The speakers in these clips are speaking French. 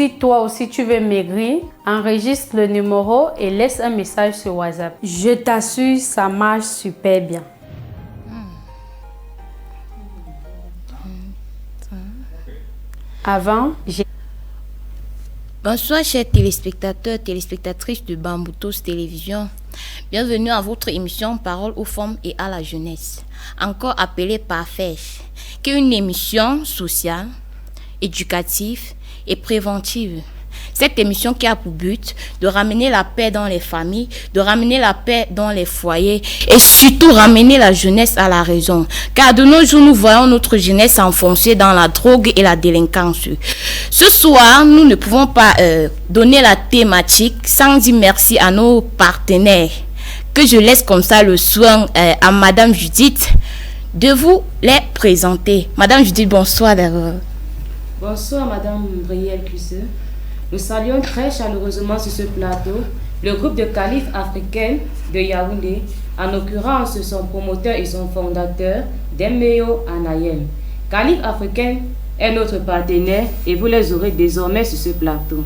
Si toi aussi tu veux maigrir, enregistre le numéro et laisse un message sur WhatsApp. Je t'assure, ça marche super bien. Avant, j'ai... Bonsoir chers téléspectateurs, téléspectatrices de Bamboutos Télévision. Bienvenue à votre émission Parole aux femmes et à la jeunesse, encore appelée Parfèche, qui est une émission sociale, éducative et préventive. Cette émission qui a pour but de ramener la paix dans les familles, de ramener la paix dans les foyers et surtout ramener la jeunesse à la raison. Car de nos jours, nous voyons notre jeunesse enfoncée dans la drogue et la délinquance. Ce soir, nous ne pouvons pas donner la thématique sans dire merci à nos partenaires. Que je laisse comme ça le soin à Madame Judith de vous les présenter. Madame Judith, bonsoir d'abord. Bonsoir Madame Brielle Cusseux. Nous saluons très chaleureusement sur ce plateau le groupe de Calife africaine de Yaoundé, en l'occurrence son promoteur et son fondateur, Demeo Anayel. Calife africaine est notre partenaire et vous les aurez désormais sur ce plateau.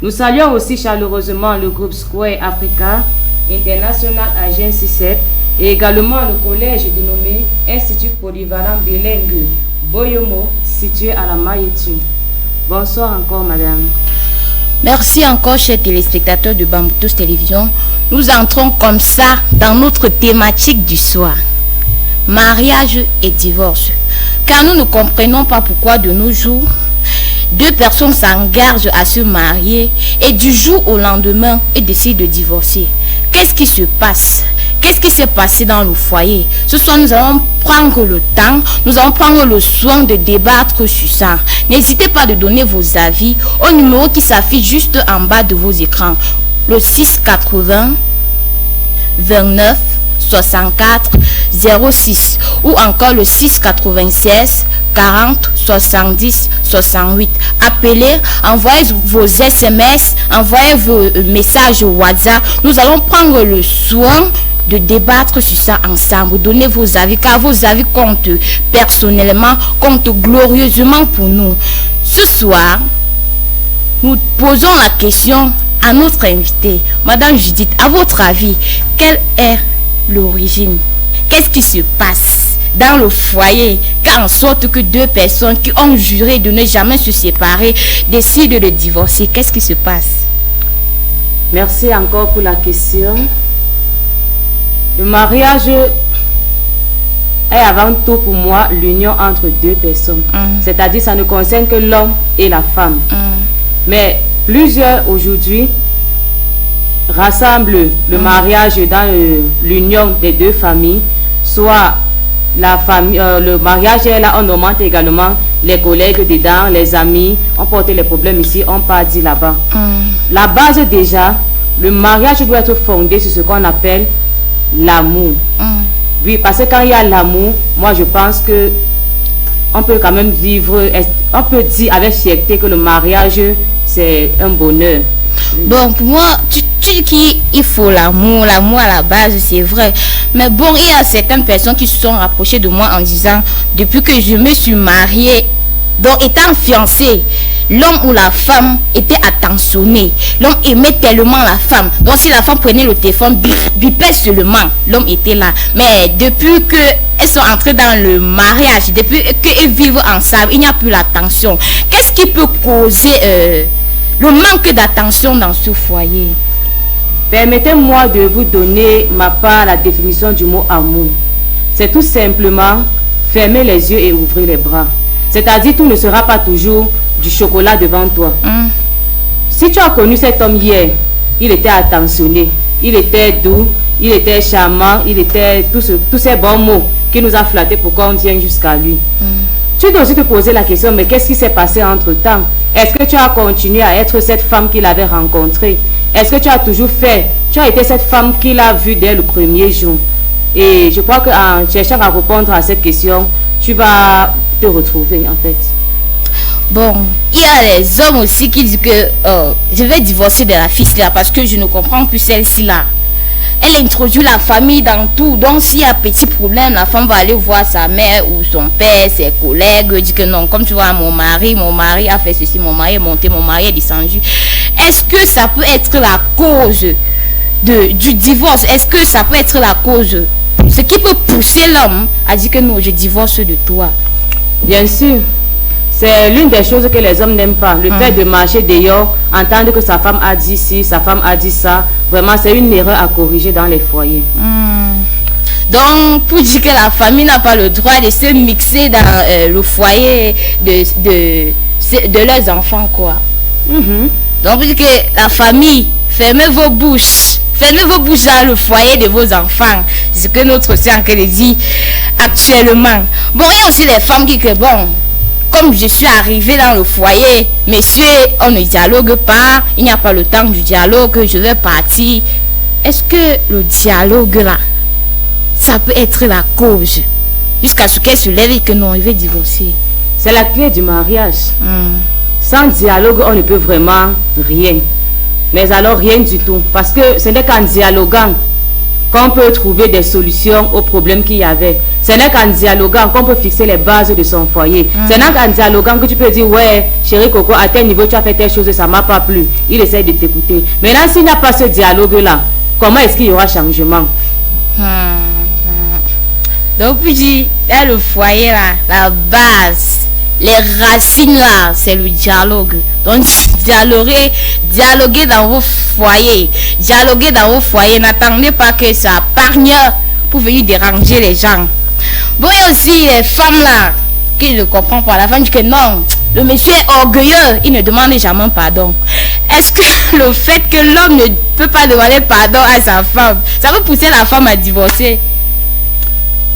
Nous saluons aussi chaleureusement le groupe Square Africa International Agency 7 et également le collège dénommé Institut Polyvalent Bilingue Boyomo, situé à la Maïtu. Bonsoir encore, madame. Merci encore, chers téléspectateurs de Bamboutos Télévision. Nous entrons comme ça dans notre thématique du soir. Mariage et divorce. Car nous ne comprenons pas pourquoi de nos jours, deux personnes s'engagent à se marier et du jour au lendemain, elles décident de divorcer. Qu'est-ce qui se passe? Qu'est-ce qui s'est passé dans le foyer? Ce soir, nous allons prendre le temps, nous allons prendre le soin de débattre sur ça. N'hésitez pas de donner vos avis au numéro qui s'affiche juste en bas de vos écrans. Le 680 29 64 06 ou encore le 696 40 70 68. Appelez, envoyez vos SMS, envoyez vos messages WhatsApp. Nous allons prendre le soin de débattre sur ça ensemble. Donnez vos avis, car vos avis comptent personnellement, comptent glorieusement pour nous. Ce soir, nous posons la question à notre invitée, Madame Judith. À votre avis, quelle est l'origine? Qu'est-ce qui se passe dans le foyer car en sorte que deux personnes qui ont juré de ne jamais se séparer décident de divorcer? Qu'est-ce qui se passe? Merci encore pour la question. Le mariage est avant tout pour moi l'union entre deux personnes. C'est-à-dire ça ne concerne que l'homme et la femme. Mais plusieurs aujourd'hui rassemblent le mariage dans l'union des deux familles. Soit la famille, le mariage est là, on augmente également les collègues dedans, les amis, on porte les problèmes ici, on part dit là-bas. La base déjà, le mariage doit être fondé sur ce qu'on appelle l'amour. Oui, parce que quand il y a l'amour, moi je pense que on peut quand même vivre, on peut dire avec fierté que le mariage c'est un bonheur. Bon, pour moi, tu dis qu'il faut l'amour à la base, c'est vrai. Mais bon, il y a certaines personnes qui se sont rapprochées de moi en disant, depuis que je me suis mariée, donc étant fiancée, l'homme ou la femme était attentionné. L'homme aimait tellement la femme. Donc si la femme prenait le téléphone, bipait seulement, l'homme était là. Mais depuis qu'elles sont entrées dans le mariage, depuis qu'elles vivent ensemble, il n'y a plus l'attention. Qu'est-ce qui peut causer le manque d'attention dans ce foyer? Permettez-moi de vous donner ma part la définition du mot amour. C'est tout simplement fermer les yeux et ouvrir les bras. C'est-à-dire tout ne sera pas toujours du chocolat devant toi. Si tu as connu cet homme hier, il était attentionné, il était doux, il était charmant, il était tous ces bons mots qui nous a flattés pour qu'on vienne jusqu'à lui. Tu dois aussi te poser la question, mais qu'est-ce qui s'est passé entre-temps? Est-ce que tu as continué à être cette femme qu'il avait rencontrée? Est-ce que tu as toujours fait? Tu as été cette femme qu'il a vue dès le premier jour. Et je crois qu'en cherchant à répondre à cette question, tu vas te retrouver en fait. Bon, il y a les hommes aussi qui disent que je vais divorcer de la fille là parce que je ne comprends plus celle-ci là. elle introduit la famille dans tout. Donc s'il y a petit problème, la femme va aller voir sa mère ou son père, ses collègues, dit que non, comme tu vois, mon mari a fait ceci, mon mari est monté, mon mari est descendu. Est-ce que ça peut être la cause du divorce? Est-ce que ça peut être la cause, ce qui peut pousser l'homme à dire que non, je divorce de toi? Bien sûr. C'est l'une des choses que les hommes n'aiment pas. Le fait de marcher dehors, entendre que sa femme a dit ci, sa femme a dit ça. Vraiment, c'est une erreur à corriger dans les foyers. Donc, pour dire que la famille n'a pas le droit de se mixer dans le foyer de leurs enfants, quoi. Donc, pour dire que la famille, fermez vos bouches. Fermez vos bouches dans le foyer de vos enfants. C'est ce que notre sœur dit actuellement. Bon, il y a aussi les femmes qui disent, bon, comme je suis arrivée dans le foyer, messieurs, on ne dialogue pas, il n'y a pas le temps du dialogue, je vais partir. Est-ce que le dialogue là, ça peut être la cause jusqu'à ce qu'elle se lève et que non, il veut divorcer? C'est la clé du mariage. Sans dialogue, on ne peut vraiment rien. Mais alors rien du tout. Parce que ce n'est qu'en dialoguant qu'on peut trouver des solutions aux problèmes qu'il y avait. Ce n'est qu'en dialoguant qu'on peut fixer les bases de son foyer. Ce n'est qu'en dialoguant que tu peux dire, ouais, chérie Coco, à tel niveau tu as fait telle chose et ça ne m'a pas plu. Il essaie de t'écouter. Maintenant, s'il n'y a pas ce dialogue-là, comment est-ce qu'il y aura changement? Donc, puis, dans le foyer, là, la base, les racines là, c'est le dialogue. Donc dialoguez dans vos foyers. Dialoguez dans vos foyers. N'attendez pas que ça pargne pour venir déranger les gens. Bon, il y a aussi les femmes là qui ne comprennent pas. La femme dit que non, le monsieur est orgueilleux, il ne demande jamais pardon. Est-ce que le fait que l'homme ne peut pas demander pardon à sa femme, ça peut pousser la femme à divorcer?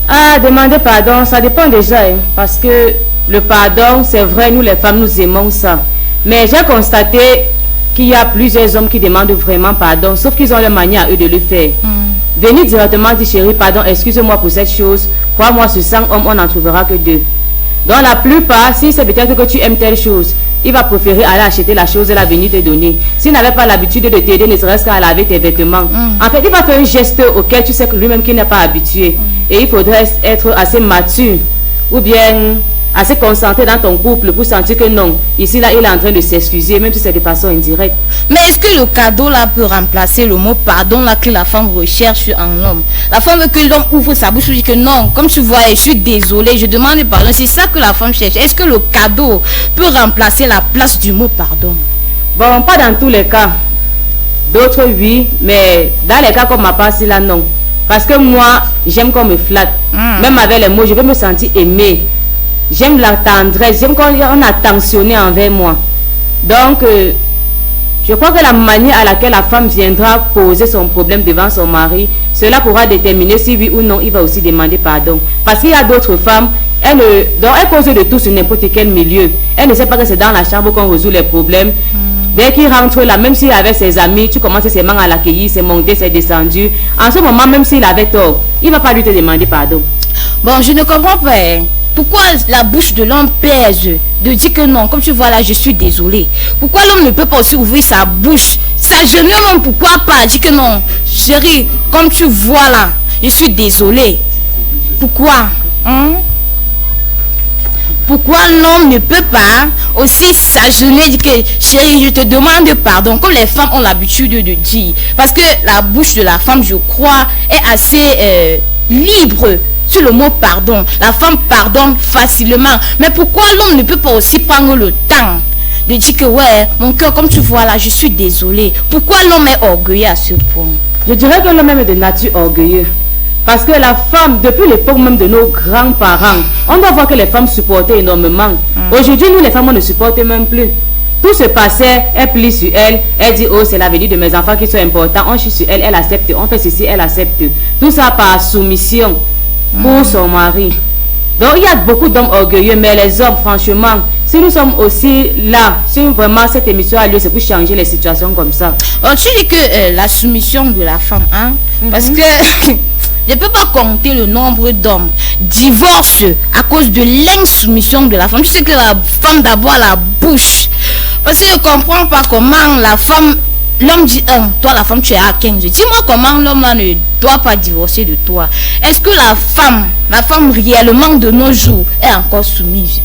Ah, demander pardon, ça dépend déjà, hein, parce que le pardon, c'est vrai, nous les femmes, nous aimons ça. Mais j'ai constaté qu'il y a plusieurs hommes qui demandent vraiment pardon, sauf qu'ils ont leur manière à eux de le faire. Venir directement dire, chérie, pardon, excuse-moi pour cette chose. Crois-moi, ce 100 hommes, on n'en trouvera que 2. Donc la plupart, si c'est peut-être que tu aimes telle chose, il va préférer aller acheter la chose et la venir te donner. S'il n'avait pas l'habitude de t'aider, ne serait-ce qu'à laver tes vêtements. En fait, il va faire un geste auquel tu sais que lui-même qui n'est pas habitué. Et il faudrait être assez mature ou bien assez concentré dans ton couple pour sentir que non, ici là il est en train de s'excuser, même si c'est de façon indirecte. Mais est-ce que le cadeau là peut remplacer le mot pardon là que la femme recherche en l'homme? La femme veut que l'homme ouvre sa bouche et dit que non, comme tu vois, je suis désolée, je demande pardon. C'est ça que la femme cherche. Est-ce que le cadeau peut remplacer la place du mot pardon? Bon, pas dans tous les cas. D'autres oui, mais dans les cas comme ma part, là non. Parce que moi, j'aime qu'on me flatte. Même avec les mots, je veux me sentir aimée. J'aime la tendresse, j'aime qu'on a attentionné envers moi. Donc, je crois que la manière à laquelle la femme viendra poser son problème devant son mari, cela pourra déterminer si oui ou non il va aussi demander pardon. Parce qu'il y a d'autres femmes, elles causent de tout sur n'importe quel milieu. Elles ne savent pas que c'est dans la chambre qu'on résout les problèmes. Dès qu'il rentre là, même s'il avait ses amis, tu commences seulement à l'accueillir, c'est monté, c'est descendu. En ce moment, même s'il avait tort, il ne va pas lui te demander pardon. Bon, je ne comprends pas. Pourquoi la bouche de l'homme pèse de dire que non, comme tu vois là, je suis désolé? Pourquoi l'homme ne peut pas aussi ouvrir sa bouche, s'agenouiller même, pourquoi pas dire que non, chérie, comme tu vois là, je suis désolé? Pourquoi? Pourquoi l'homme ne peut pas aussi s'agenouiller, dire que chérie, je te demande pardon, comme les femmes ont l'habitude de dire? Parce que la bouche de la femme, je crois, est assez libre sur le mot pardon. La femme pardonne facilement. Mais pourquoi l'homme ne peut pas aussi prendre le temps de dire que ouais, mon cœur, comme tu vois là, je suis désolé? Pourquoi l'homme est orgueilleux à ce point? Je dirais que l'homme est de nature orgueilleux. Parce que la femme, depuis l'époque même de nos grands-parents, on doit voir que les femmes supportaient énormément. Aujourd'hui, nous les femmes, on ne supporte même plus. Tout se passait, elle plie sur elle, elle dit oh c'est l'avenir de mes enfants qui sont importants, on chie sur elle, elle accepte, on fait ceci, elle accepte. Tout ça par soumission pour son mari. Donc il y a beaucoup d'hommes orgueilleux, mais les hommes, franchement, si nous sommes aussi là, si vraiment cette émission a lieu, c'est pour changer les situations comme ça. Oh, tu dis que la soumission de la femme, hein, parce que je ne peux pas compter le nombre d'hommes divorcent à cause de l'insoumission de la femme. Tu sais que la femme d'abord a la bouche. Parce que je ne comprends pas comment la femme l'homme dit 1, toi la femme tu es à 15. Dis-moi comment l'homme là ne doit pas divorcer de toi. Est-ce que la femme réellement de nos jours est encore soumise?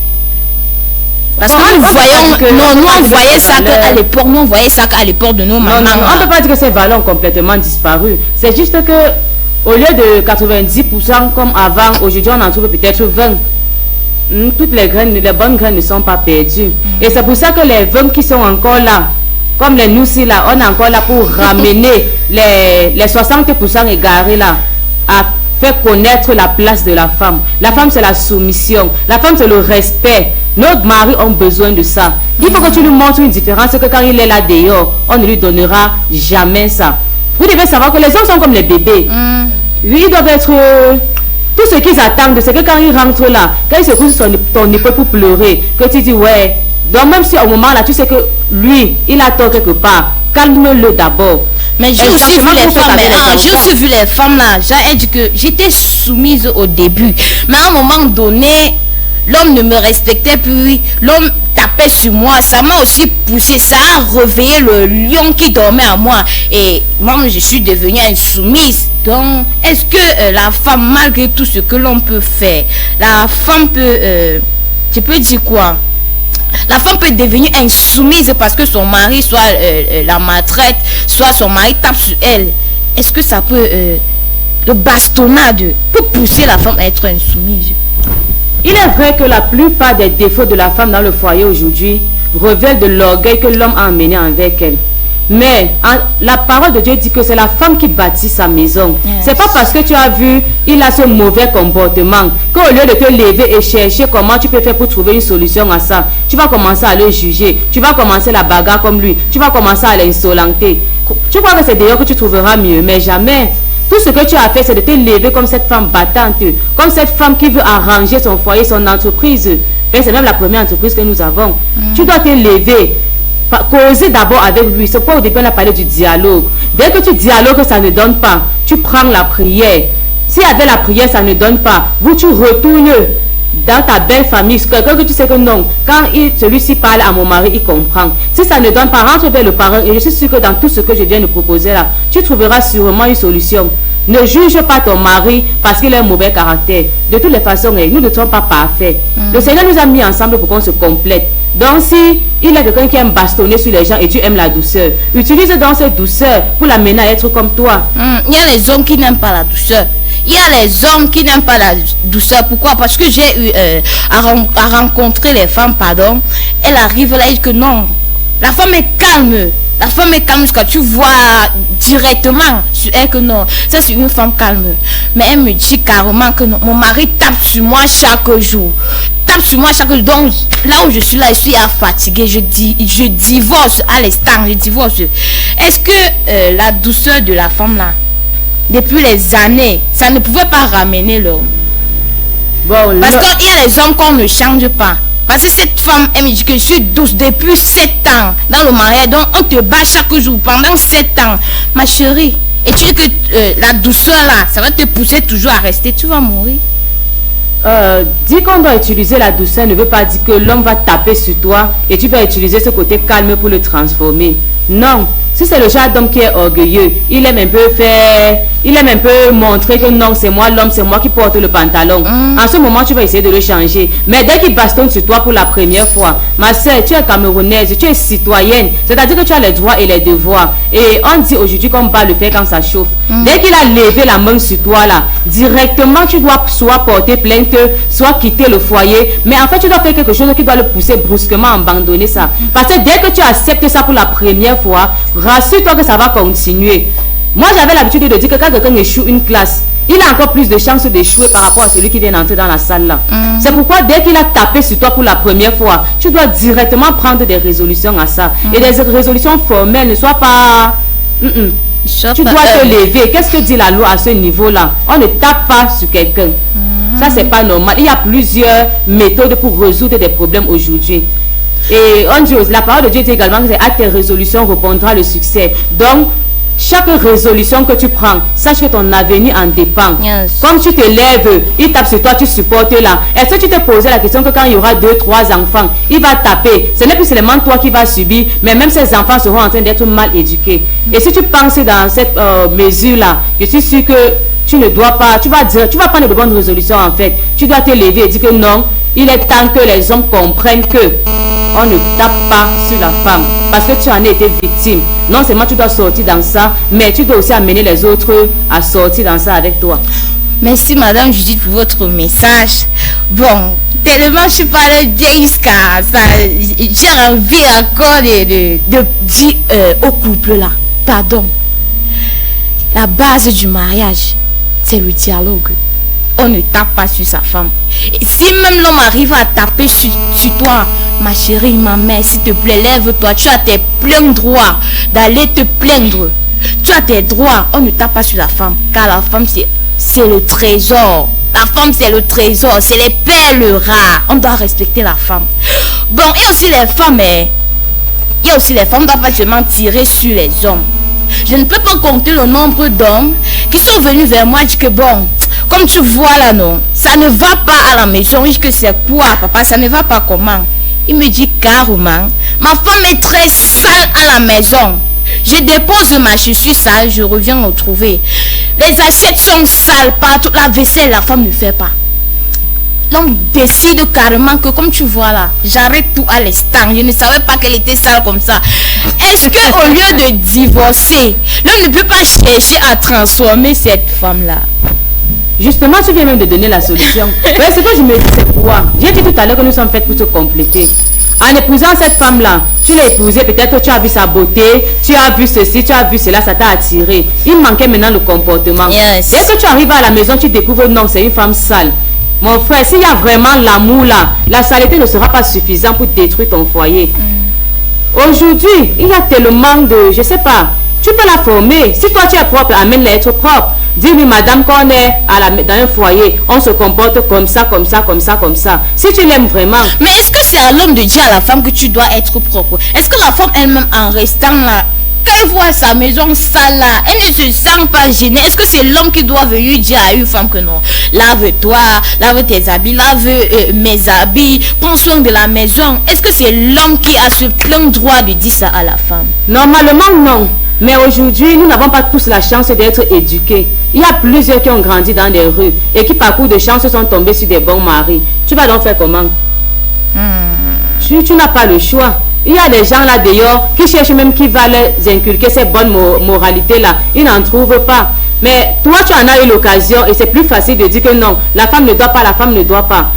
Parce que nous voyons, nous on voyait ça qu'à l'époque, nous on voyait ça qu'à l'époque de nos mamans. Non, on ne peut pas dire que ces valeurs ont complètement disparu. C'est juste que au lieu de 90% comme avant, aujourd'hui on en trouve peut-être 20. Toutes les bonnes graines ne sont pas perdues. Et c'est pour ça que les 20 qui sont encore là, comme les nous-ci là, on est encore là pour ramener les 60% égarés là, à faire connaître la place de la femme. La femme, c'est la soumission. La femme, c'est le respect. Nos maris ont besoin de ça. Il faut que tu lui montres une différence, que quand il est là dehors, on ne lui donnera jamais ça. Vous devez savoir que les hommes sont comme les bébés. Ils doivent être... tout ce qu'ils attendent, c'est que quand ils rentrent là, quand ils se couchent sur ton épaule pour pleurer, que tu dis, ouais... Donc même si au moment là, tu sais que lui, il a tort quelque part, calme-le d'abord. Mais j'ai aussi vu les femmes, j'ai aussi vu les femmes là, j'ai dit que j'étais soumise au début. Mais à un moment donné, l'homme ne me respectait plus, l'homme tapait sur moi, ça m'a aussi poussé, ça a réveillé le lion qui dormait à moi. Et moi, je suis devenue insoumise. Donc, est-ce que la femme, malgré tout ce que l'on peut faire, la femme peut, je peux dire quoi? La femme peut devenir insoumise parce que son mari soit la maltraite, soit son mari tape sur elle. Est-ce que ça peut, le bastonnade peut pousser la femme à être insoumise? Il est vrai que la plupart des défauts de la femme dans le foyer aujourd'hui révèlent de l'orgueil que l'homme a amené avec elle. Mais la parole de Dieu dit que c'est la femme qui bâtit sa maison. C'est pas parce que tu as vu il a ce mauvais comportement qu'au lieu de te lever et chercher comment tu peux faire pour trouver une solution à ça, tu vas commencer à le juger, tu vas commencer la bagarre comme lui, tu vas commencer à l'insolenter. Tu crois que c'est d'ailleurs que tu trouveras mieux, mais jamais. Tout ce que tu as fait, c'est de te lever comme cette femme battante, comme cette femme qui veut arranger son foyer, son entreprise. C'est même la première entreprise que nous avons. Tu dois te lever. Causer d'abord avec lui. C'est pourquoi au début on a parlé du dialogue. Dès que tu dialogues, ça ne donne pas, tu prends la prière. Si avec la prière ça ne donne pas, vous tu retournes dans ta belle famille, quelqu'un que tu sais que non, quand celui-ci parle à mon mari, il comprend. Si ça ne donne pas, rentre vers le parent et je suis sûr que dans tout ce que je viens de proposer là, tu trouveras sûrement une solution. Ne juge pas ton mari parce qu'il a un mauvais caractère. De toutes les façons, nous ne sommes pas parfaits. Le Seigneur nous a mis ensemble pour qu'on se complète. Donc si il y a quelqu'un qui aime bastonner sur les gens et tu aimes la douceur, utilise donc cette douceur pour l'amener à être comme toi. Il y a les hommes qui n'aiment pas la douceur. Il y a les hommes qui n'aiment pas la douceur. Pourquoi? Parce que j'ai eu à rencontrer les femmes, pardon. Elle arrive là et dit que non, la femme est calme. La femme est calme jusqu'à tu vois directement sur elle que non, ça c'est une femme calme. Mais elle me dit carrément que non, mon mari tape sur moi chaque jour. Tape sur moi chaque jour. Donc là où je suis là, je suis fatiguée. Je divorce à l'instant, je divorce. Est-ce que la douceur de la femme là, depuis les années, ça ne pouvait pas ramener l'homme? Bon, parce qu'il y a les hommes qu'on ne change pas. Parce que cette femme, elle me dit que je suis douce depuis 7 ans dans le mariage. Donc on te bat chaque jour pendant 7 ans. Ma chérie, et tu dis que la douceur là, ça va te pousser toujours à rester, tu vas mourir. Dire qu'on doit utiliser la douceur ne veut pas dire que l'homme va taper sur toi et tu vas utiliser ce côté calme pour le transformer. Non, si c'est le genre d'homme qui est orgueilleux, il aime un peu faire, il aime un peu montrer que non, c'est moi l'homme, c'est moi qui porte le pantalon. En ce moment, tu vas essayer de le changer. Mais dès qu'il bastonne sur toi pour la première fois, ma soeur, tu es camerounaise, tu es citoyenne, c'est-à-dire que tu as les droits et les devoirs. Et on dit aujourd'hui qu'on va le faire quand ça chauffe. Dès qu'il a levé la main sur toi là, directement tu dois soit porter plainte, soit quitter le foyer. Mais en fait, tu dois faire quelque chose qui doit le pousser brusquement à abandonner ça. Parce que dès que tu acceptes ça pour la première fois, rassure-toi que ça va continuer. Moi, j'avais l'habitude de dire que quand quelqu'un échoue une classe, il a encore plus de chances d'échouer par rapport à celui qui vient d'entrer dans la salle là. C'est pourquoi dès qu'il a tapé sur toi pour la première fois, tu dois directement prendre des résolutions à ça. Et des résolutions formelles, ne soient pas... Tu dois te lever. Qu'est-ce que dit la loi à ce niveau-là? On ne tape pas sur quelqu'un. Ça, c'est pas normal. Il y a plusieurs méthodes pour résoudre des problèmes aujourd'hui. Et on dit, la parole de Dieu dit également que à tes résolutions répondra le succès. Donc, chaque résolution que tu prends, sache que ton avenir en dépend. Yes. Comme tu te lèves, il tape sur toi, tu supportes là. Est-ce que tu te posais la question que quand il y aura 2, 3 enfants, il va taper? Ce n'est plus seulement toi qui vas subir, mais même ces enfants seront en train d'être mal éduqués. Et si tu penses dans cette mesure-là, je suis sûr que tu ne dois pas, tu vas prendre de bonnes résolutions en fait. Tu dois te lever et dire que non, il est temps que les hommes comprennent que on ne tape pas sur la femme parce que tu en as été victime. Non seulement tu dois sortir dans ça, mais tu dois aussi amener les autres à sortir dans ça avec toi. Merci Madame Judith pour votre message. Bon, tellement je parlais bien jusqu'à ça, j'ai envie encore de dire au couple là, pardon. La base du mariage, c'est le dialogue. On ne tape pas sur sa femme. Et si même l'homme arrive à taper sur toi, ma chérie, ma mère, s'il te plaît, lève-toi. Tu as tes pleins droits d'aller te plaindre. Tu as tes droits. On ne tape pas sur la femme. Car la femme, c'est le trésor. La femme, c'est le trésor. C'est les perles rares. On doit respecter la femme. Bon, et aussi les femmes. Il y a aussi les femmes. On ne doit pas seulement tirer sur les hommes. Je ne peux pas compter le nombre d'hommes qui sont venus vers moi et disent que bon, comme tu vois là, non, ça ne va pas à la maison. Je dis que c'est quoi, papa, ça ne va pas comment? Il me dit carrément, ma femme est très sale à la maison. Je dépose ma chaussure sale, je reviens me trouver. Les assiettes sont sales partout, la vaisselle, la femme ne fait pas. L'homme décide carrément que comme tu vois là, j'arrête tout à l'instant. Je ne savais pas qu'elle était sale comme ça. Est-ce que au lieu de divorcer, l'homme ne peut pas chercher à transformer cette femme-là? Justement, tu viens même de donner la solution. Ouais, ce que je me dis, c'est quoi? J'ai dit tout à l'heure que nous sommes faits pour se compléter. En épousant cette femme-là, tu l'as épousée, peut-être tu as vu sa beauté, tu as vu ceci, tu as vu cela, ça t'a attiré. Il manquait maintenant le comportement. Yes. Et que tu arrives à la maison, tu découvres non, c'est une femme sale. Mon frère, s'il y a vraiment l'amour là, la saleté ne sera pas suffisante pour détruire ton foyer. Aujourd'hui, il y a tellement de, je sais pas, tu peux la former. Si toi tu es propre, amène-la être propre. Dis-lui, madame, qu'on est dans un foyer, on se comporte comme ça, comme ça, comme ça, comme ça. Si tu l'aimes vraiment. Mais est-ce que c'est à l'homme de dire à la femme que tu dois être propre? Est-ce que la femme elle-même, en restant là, quand elle voit sa maison sale là, elle ne se sent pas gênée? Est-ce que c'est l'homme qui doit venir dire à une femme que non, lave-toi, lave tes habits, lave mes habits, prends soin de la maison? Est-ce que c'est l'homme qui a ce plein droit de dire ça à la femme? Normalement, non. Mais aujourd'hui, nous n'avons pas tous la chance d'être éduqués. Il y a plusieurs qui ont grandi dans des rues et qui, par coup de chance, sont tombés sur des bons maris. Tu vas donc faire comment? Tu n'as pas le choix. Il y a des gens là d'ailleurs qui cherchent même qui va leur inculquer ces bonnes moralités là. Ils n'en trouvent pas. Mais toi, tu en as eu l'occasion et c'est plus facile de dire que non, la femme ne doit pas, la femme ne doit pas.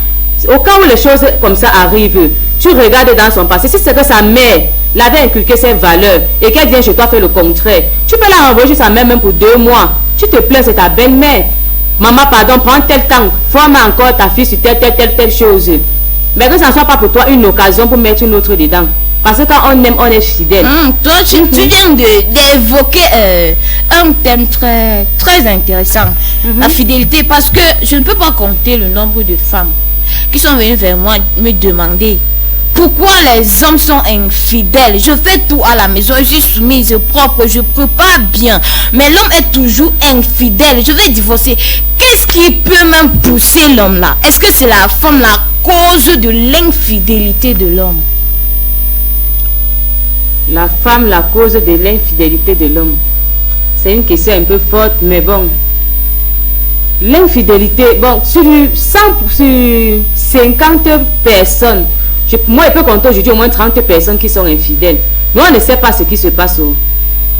Au cas où les choses comme ça arrivent, tu regardes dans son passé. Si c'est que sa mère l'avait inculqué ses valeurs et qu'elle vient chez toi faire le contraire, tu peux la renvoyer chez sa mère même pour 2 mois. Tu te plains, c'est ta belle-mère. Maman, pardon, prends tel temps, forme encore ta fille sur telle chose. Mais que ça ne soit pas pour toi une occasion pour mettre une autre dedans. Parce que quand on aime, on est fidèle. Toi, tu viens d'évoquer un thème très, très intéressant. La fidélité, parce que je ne peux pas compter le nombre de femmes qui sont venues vers moi me demander pourquoi les hommes sont infidèles. Je fais tout à la maison, je suis soumise, propre, je prépare bien. Mais l'homme est toujours infidèle. Je vais divorcer. Qu'est-ce qui peut même pousser l'homme là? Est-ce que c'est la femme la cause de l'infidélité de l'homme? La femme, la cause de l'infidélité de l'homme. C'est une question un peu forte, mais bon. L'infidélité, bon, sur 50 personnes, moi je peux compter aujourd'hui au moins 30 personnes qui sont infidèles. Mais on ne sait pas ce qui se passe.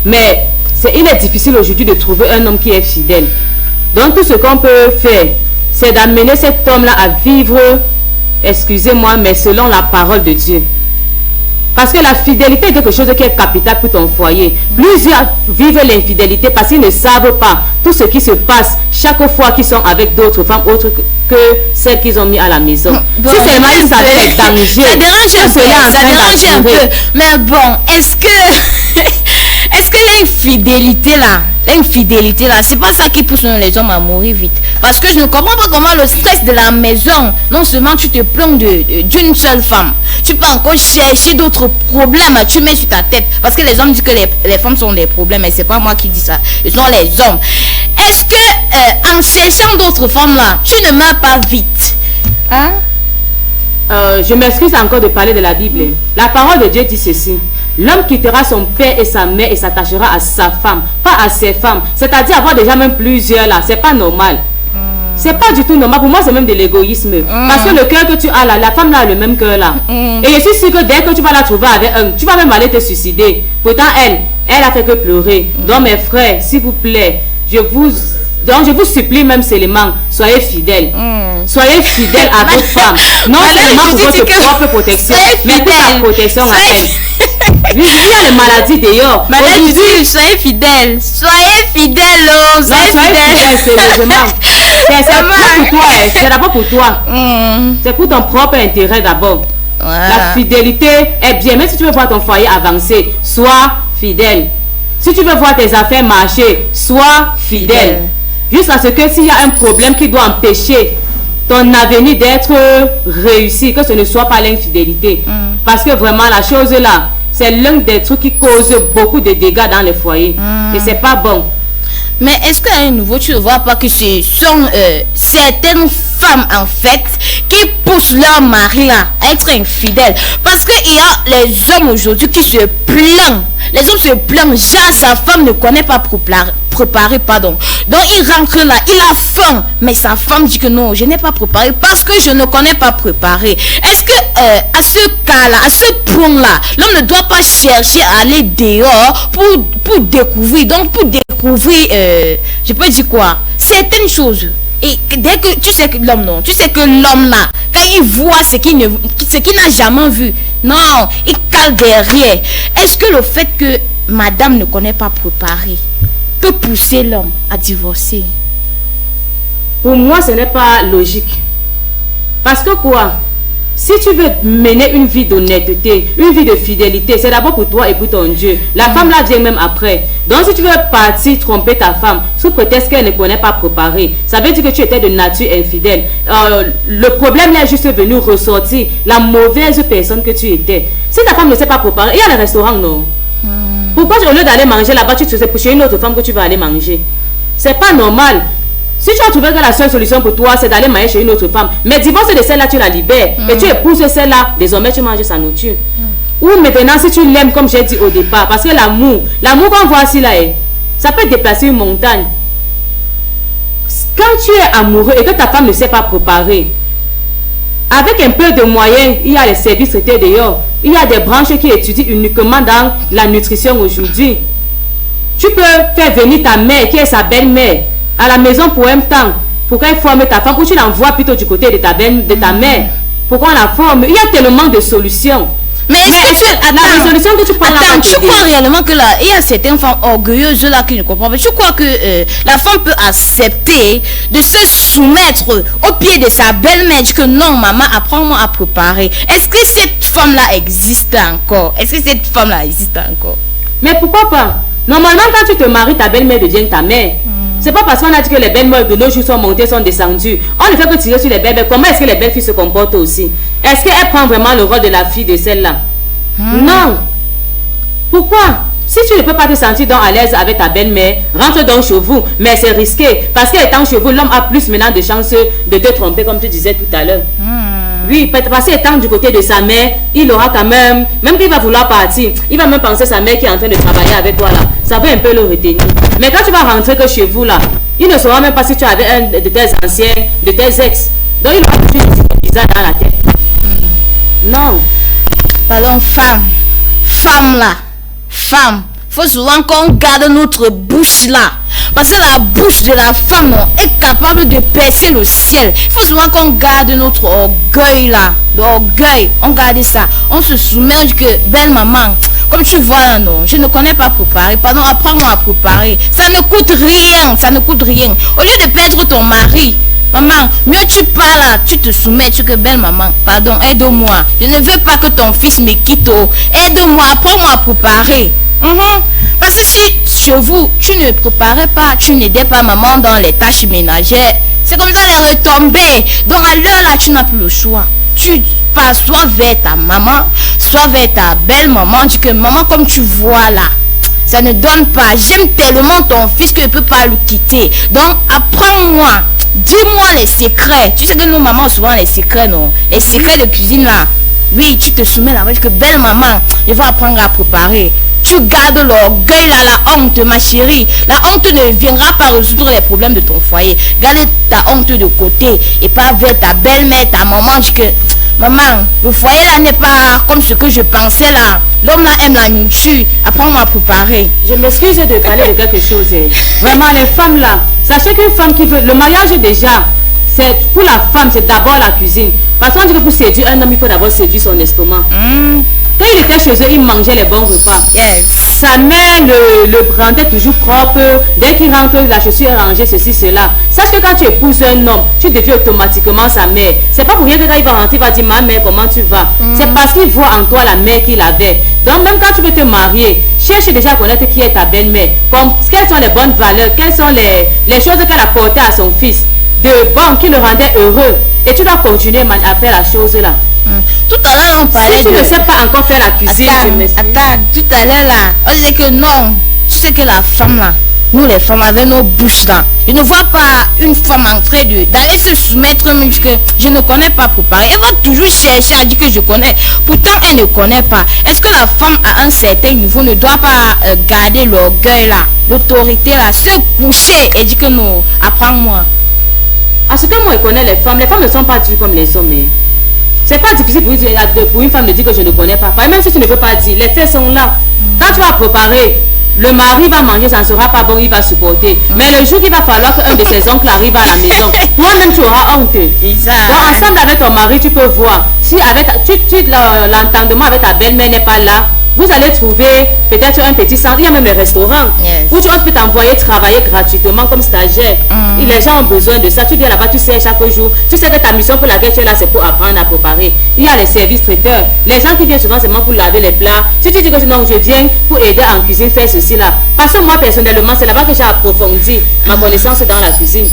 Mais il est difficile aujourd'hui de trouver un homme qui est fidèle. Donc tout ce qu'on peut faire, c'est d'amener cet homme-là à vivre, excusez-moi, mais selon la parole de Dieu. Parce que la fidélité est quelque chose qui est capital pour ton foyer. Plusieurs vivent l'infidélité parce qu'ils ne savent pas tout ce qui se passe chaque fois qu'ils sont avec d'autres femmes autres que celles qu'ils ont mis à la maison. Bon, si seulement ils savaient danger, ça dérange un peu. Mais bon, est-ce que l'infidélité là, l'infidélité là, c'est pas ça qui pousse les hommes à mourir vite. Parce que je ne comprends pas comment le stress de la maison, non seulement tu te plains d'une seule femme, tu peux encore chercher d'autres problèmes à tu mets sur ta tête. Parce que les hommes disent que les femmes sont des problèmes, mais c'est pas moi qui dis ça, ce sont les hommes. Est-ce que en cherchant d'autres femmes là, tu ne meurs pas vite? Hein? Je m'excuse encore de parler de la Bible. La parole de Dieu dit ceci: l'homme quittera son père et sa mère et s'attachera à sa femme, pas à ses femmes. C'est-à-dire avoir déjà même plusieurs là, c'est pas normal. C'est pas du tout normal. Pour moi, c'est même de l'égoïsme. Parce que le cœur que tu as là, la femme là a le même cœur là. Et je suis sûre que dès que tu vas la trouver avec un, tu vas même aller te suicider. Pourtant, elle a fait que pleurer. Donc, mes frères, s'il vous plaît, je vous supplie même seulement, soyez fidèles. Soyez fidèles à votre femme. Non seulement pour votre propre protection, mais pour la protection à elle. Il y a les maladies d'ailleurs. Soyez fidèles. Soyez fidèles. Soyez fidèles. C'est pour toi. C'est d'abord pour toi. C'est pour ton propre intérêt d'abord. La fidélité est bien. Même si tu veux voir ton foyer avancer, sois fidèle. Si tu veux voir tes affaires marcher, sois fidèle. Jusqu'à ce que s'il y a un problème qui doit empêcher ton avenir d'être réussi, que ce ne soit pas l'infidélité. Parce que vraiment la chose là, c'est l'un des trucs qui cause beaucoup de dégâts dans les foyers. Et c'est pas bon. Mais est-ce qu'à un nouveau, tu ne vois pas que ce sont certaines femmes en fait qui poussent leur mari là à être infidèles? Parce qu'il y a les hommes aujourd'hui qui se plaignent. Les hommes se plaignent, genre sa femme ne connaît pas préparer, pardon. Donc il rentre là, il a faim, mais sa femme dit que non, je n'ai pas préparé parce que je ne connais pas préparer. Est-ce que à ce cas-là, à ce point-là, l'homme ne doit pas chercher à aller dehors pour découvrir, donc pour découvrir, je peux dire quoi, certaines choses. Et dès que tu sais que l'homme non, tu sais que l'homme là, quand il voit ce qu'il n'a jamais vu, non, il cale derrière. Est-ce que le fait que madame ne connaît pas préparer peut pousser l'homme à divorcer? Pour moi, ce n'est pas logique. Parce que quoi? Si tu veux mener une vie d'honnêteté, une vie de fidélité, c'est d'abord pour toi et pour ton Dieu. La femme là vient même après. Donc si tu veux partir tromper ta femme sous prétexte qu'elle ne connaît pas préparer, ça veut dire que tu étais de nature infidèle. Le problème là est juste venu ressortir la mauvaise personne que tu étais. Si ta femme ne sait pas préparer, il y a des restaurants, non? Pourquoi au lieu d'aller manger là-bas, tu te sais chez une autre femme que tu vas aller manger? C'est pas normal. Si tu as trouvé que la seule solution pour toi, c'est d'aller manger chez une autre femme, mais divorce de celle-là, tu la libères. Et tu épouses celle-là, désormais tu manges sa nourriture. Ou maintenant, si tu l'aimes, comme j'ai dit au départ, parce que l'amour qu'on voit ici, là, ça peut déplacer une montagne. Quand tu es amoureux et que ta femme ne sait pas préparer, avec un peu de moyens, il y a les services traités dehors. Il y a des branches qui étudient uniquement dans la nutrition aujourd'hui. Tu peux faire venir ta mère, qui est sa belle-mère, à la maison pour un temps, pour qu'elle forme ta femme, ou tu l'envoies plutôt du côté de ta mère, pour qu'on la forme. Il y a tellement de solutions. Mais la résolution que tu prends là, tu crois réellement que là, il y a certaines femmes orgueilleuses là qui ne comprennent pas. Tu crois que la femme peut accepter de se soumettre au pied de sa belle-mère, que non, maman, apprends-moi à préparer. Est-ce que cette femme-là existe encore? Mais pourquoi pas? Normalement, quand tu te maries, ta belle-mère devient ta mère. C'est pas parce qu'on a dit que les belles-mères de nos jours sont montées, sont descendues. On ne fait que tirer sur les belles-mères. Comment est-ce que les belles-filles se comportent aussi? Est-ce qu'elle prend vraiment le rôle de la fille de celle-là? Non. Pourquoi? Si tu ne peux pas te sentir donc à l'aise avec ta belle-mère, rentre donc chez vous. Mais c'est risqué. Parce qu'étant chez vous, l'homme a plus maintenant de chances de te tromper, comme tu disais tout à l'heure. Oui, parce qu'étant du côté de sa mère, il aura quand même qu'il va vouloir partir, il va même penser à sa mère qui est en train de travailler avec toi là. Ça va un peu le retenir. Mais quand tu vas rentrer que chez vous là, il ne saura même pas si tu avais un de tes anciens, de tes ex. Donc il aura toujours des trucs bizarres dans la tête. Non. Pardon, femme là, faut souvent qu'on garde notre bouche là. Parce que la bouche de la femme est capable de percer le ciel. Il faut souvent qu'on garde notre orgueil là. L'orgueil, on garde ça. On se soumet, on dit que belle maman, comme tu vois là, non, je ne connais pas préparer. Pardon, apprends-moi à préparer. Ça ne coûte rien. Au lieu de perdre ton mari, maman, mieux tu parles, tu te soumets, tu que belle maman, pardon, aide-moi. Je ne veux pas que ton fils me quitte. Aide-moi, apprends-moi à préparer. Parce que si chez vous, tu ne préparais pas, tu n'aidais pas maman dans les tâches ménagères, c'est comme ça les retombées. Donc à l'heure là, tu n'as plus le choix. Tu passes soit vers ta maman, soit vers ta belle-maman. Tu dis que maman, comme tu vois là, ça ne donne pas. J'aime tellement ton fils que je ne peux pas le quitter. Donc apprends-moi. Dis-moi les secrets. Tu sais que nos mamans ont souvent les secrets, non? Les secrets de cuisine là. Oui, tu te soumets là-bas. Tu dis que belle maman, je vais apprendre à préparer. Tu gardes l'orgueil là, la honte, ma chérie. La honte ne viendra pas résoudre les problèmes de ton foyer. Garde ta honte de côté et pas vers ta belle-mère, ta maman. Dis que maman, le foyer là n'est pas comme ce que je pensais là. L'homme là aime la nourriture. Apprends-moi à préparer. Je m'excuse de parler de quelque chose. Vraiment, les femmes là, sachez qu'une femme qui veut le mariage déjà, c'est pour la femme, c'est d'abord la cuisine. Parce qu'on dit que pour séduire un homme, il faut d'abord séduire son estomac. Quand il était chez eux, il mangeait les bons repas. Sa mère le rendait toujours propre. Dès qu'il rentre, la chaussure est rangée, ceci, cela. Sache que quand tu épouses un homme, tu deviens automatiquement sa mère. C'est pas pour rien que quand il va rentrer, il va dire ma mère, comment tu vas? C'est parce qu'il voit en toi la mère qu'il avait. Donc même quand tu veux te marier, cherche déjà à connaître qui est ta belle-mère. Quelles sont les bonnes valeurs, quelles sont les choses qu'elle a portées à son fils. De bon, qui le rendait heureux. Et tu dois continuer à faire la chose là. Tout à l'heure, on parlait si tu ne sais pas encore faire la cuisine, attends, tout à l'heure là, on disait que non, tu sais que la femme là, nous les femmes avec nos bouches là, je ne vois pas une femme en train d'aller se soumettre, mais que je ne connais pas préparer. Elle va toujours chercher à dire que je connais, pourtant elle ne connaît pas. Est-ce que la femme à un certain niveau ne doit pas garder l'orgueil là, l'autorité là, se coucher et dire que non, apprends-moi? À ce que moi je connais les femmes ne sont pas dues comme les hommes. C'est pas difficile pour une femme de dire que je ne connais pas. Même si tu ne peux pas dire, les faits sont là. Quand tu vas préparer, le mari va manger, ça ne sera pas bon, il va supporter. Mais le jour qu'il va falloir qu'un de ses oncles arrive à la maison, toi-même tu auras honte. Donc ensemble avec ton mari, tu peux voir. Si l'entendement avec ta belle-mère n'est pas là, vous allez trouver peut-être un petit centre, il y a même les restaurants où tu peux t'envoyer travailler gratuitement comme stagiaire. Et les gens ont besoin de ça. Tu viens là-bas, tu sais chaque jour. Tu sais que ta mission pour laquelle tu es là, c'est pour apprendre à préparer. Il y a les services traiteurs. Les gens qui viennent souvent seulement pour laver les plats. Si tu dis que non, je viens pour aider en cuisine, faire ceci là. Parce que moi personnellement, c'est là-bas que j'ai approfondi ma connaissance dans la cuisine.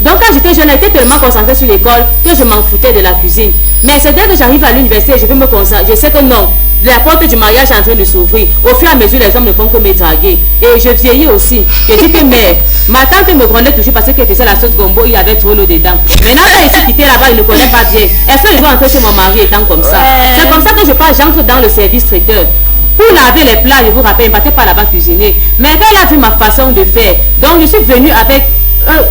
Donc quand j'étais jeune, j'étais tellement concentrée sur l'école que je m'en foutais de la cuisine. Mais c'est dès que j'arrive à l'université, je vais me concentrer. Je sais que non, la porte du mariage est en train de s'ouvrir. Au fur et à mesure, les hommes ne font que me draguer. Et je vieillis aussi. Je dis que ma tante me grondait toujours parce qu'elle faisait la sauce gombo, il y avait trop l'eau dedans. Maintenant, quand je suis quittée là-bas, il ne connaît pas bien. Est-ce que je dois entrer chez mon mari étant comme ça? C'est comme ça que j'entre dans le service traiteur. Pour laver les plats, je vous rappelle, il ne partait pas là-bas cuisiner. Mais quand elle a vu ma façon de faire, donc je suis venue avec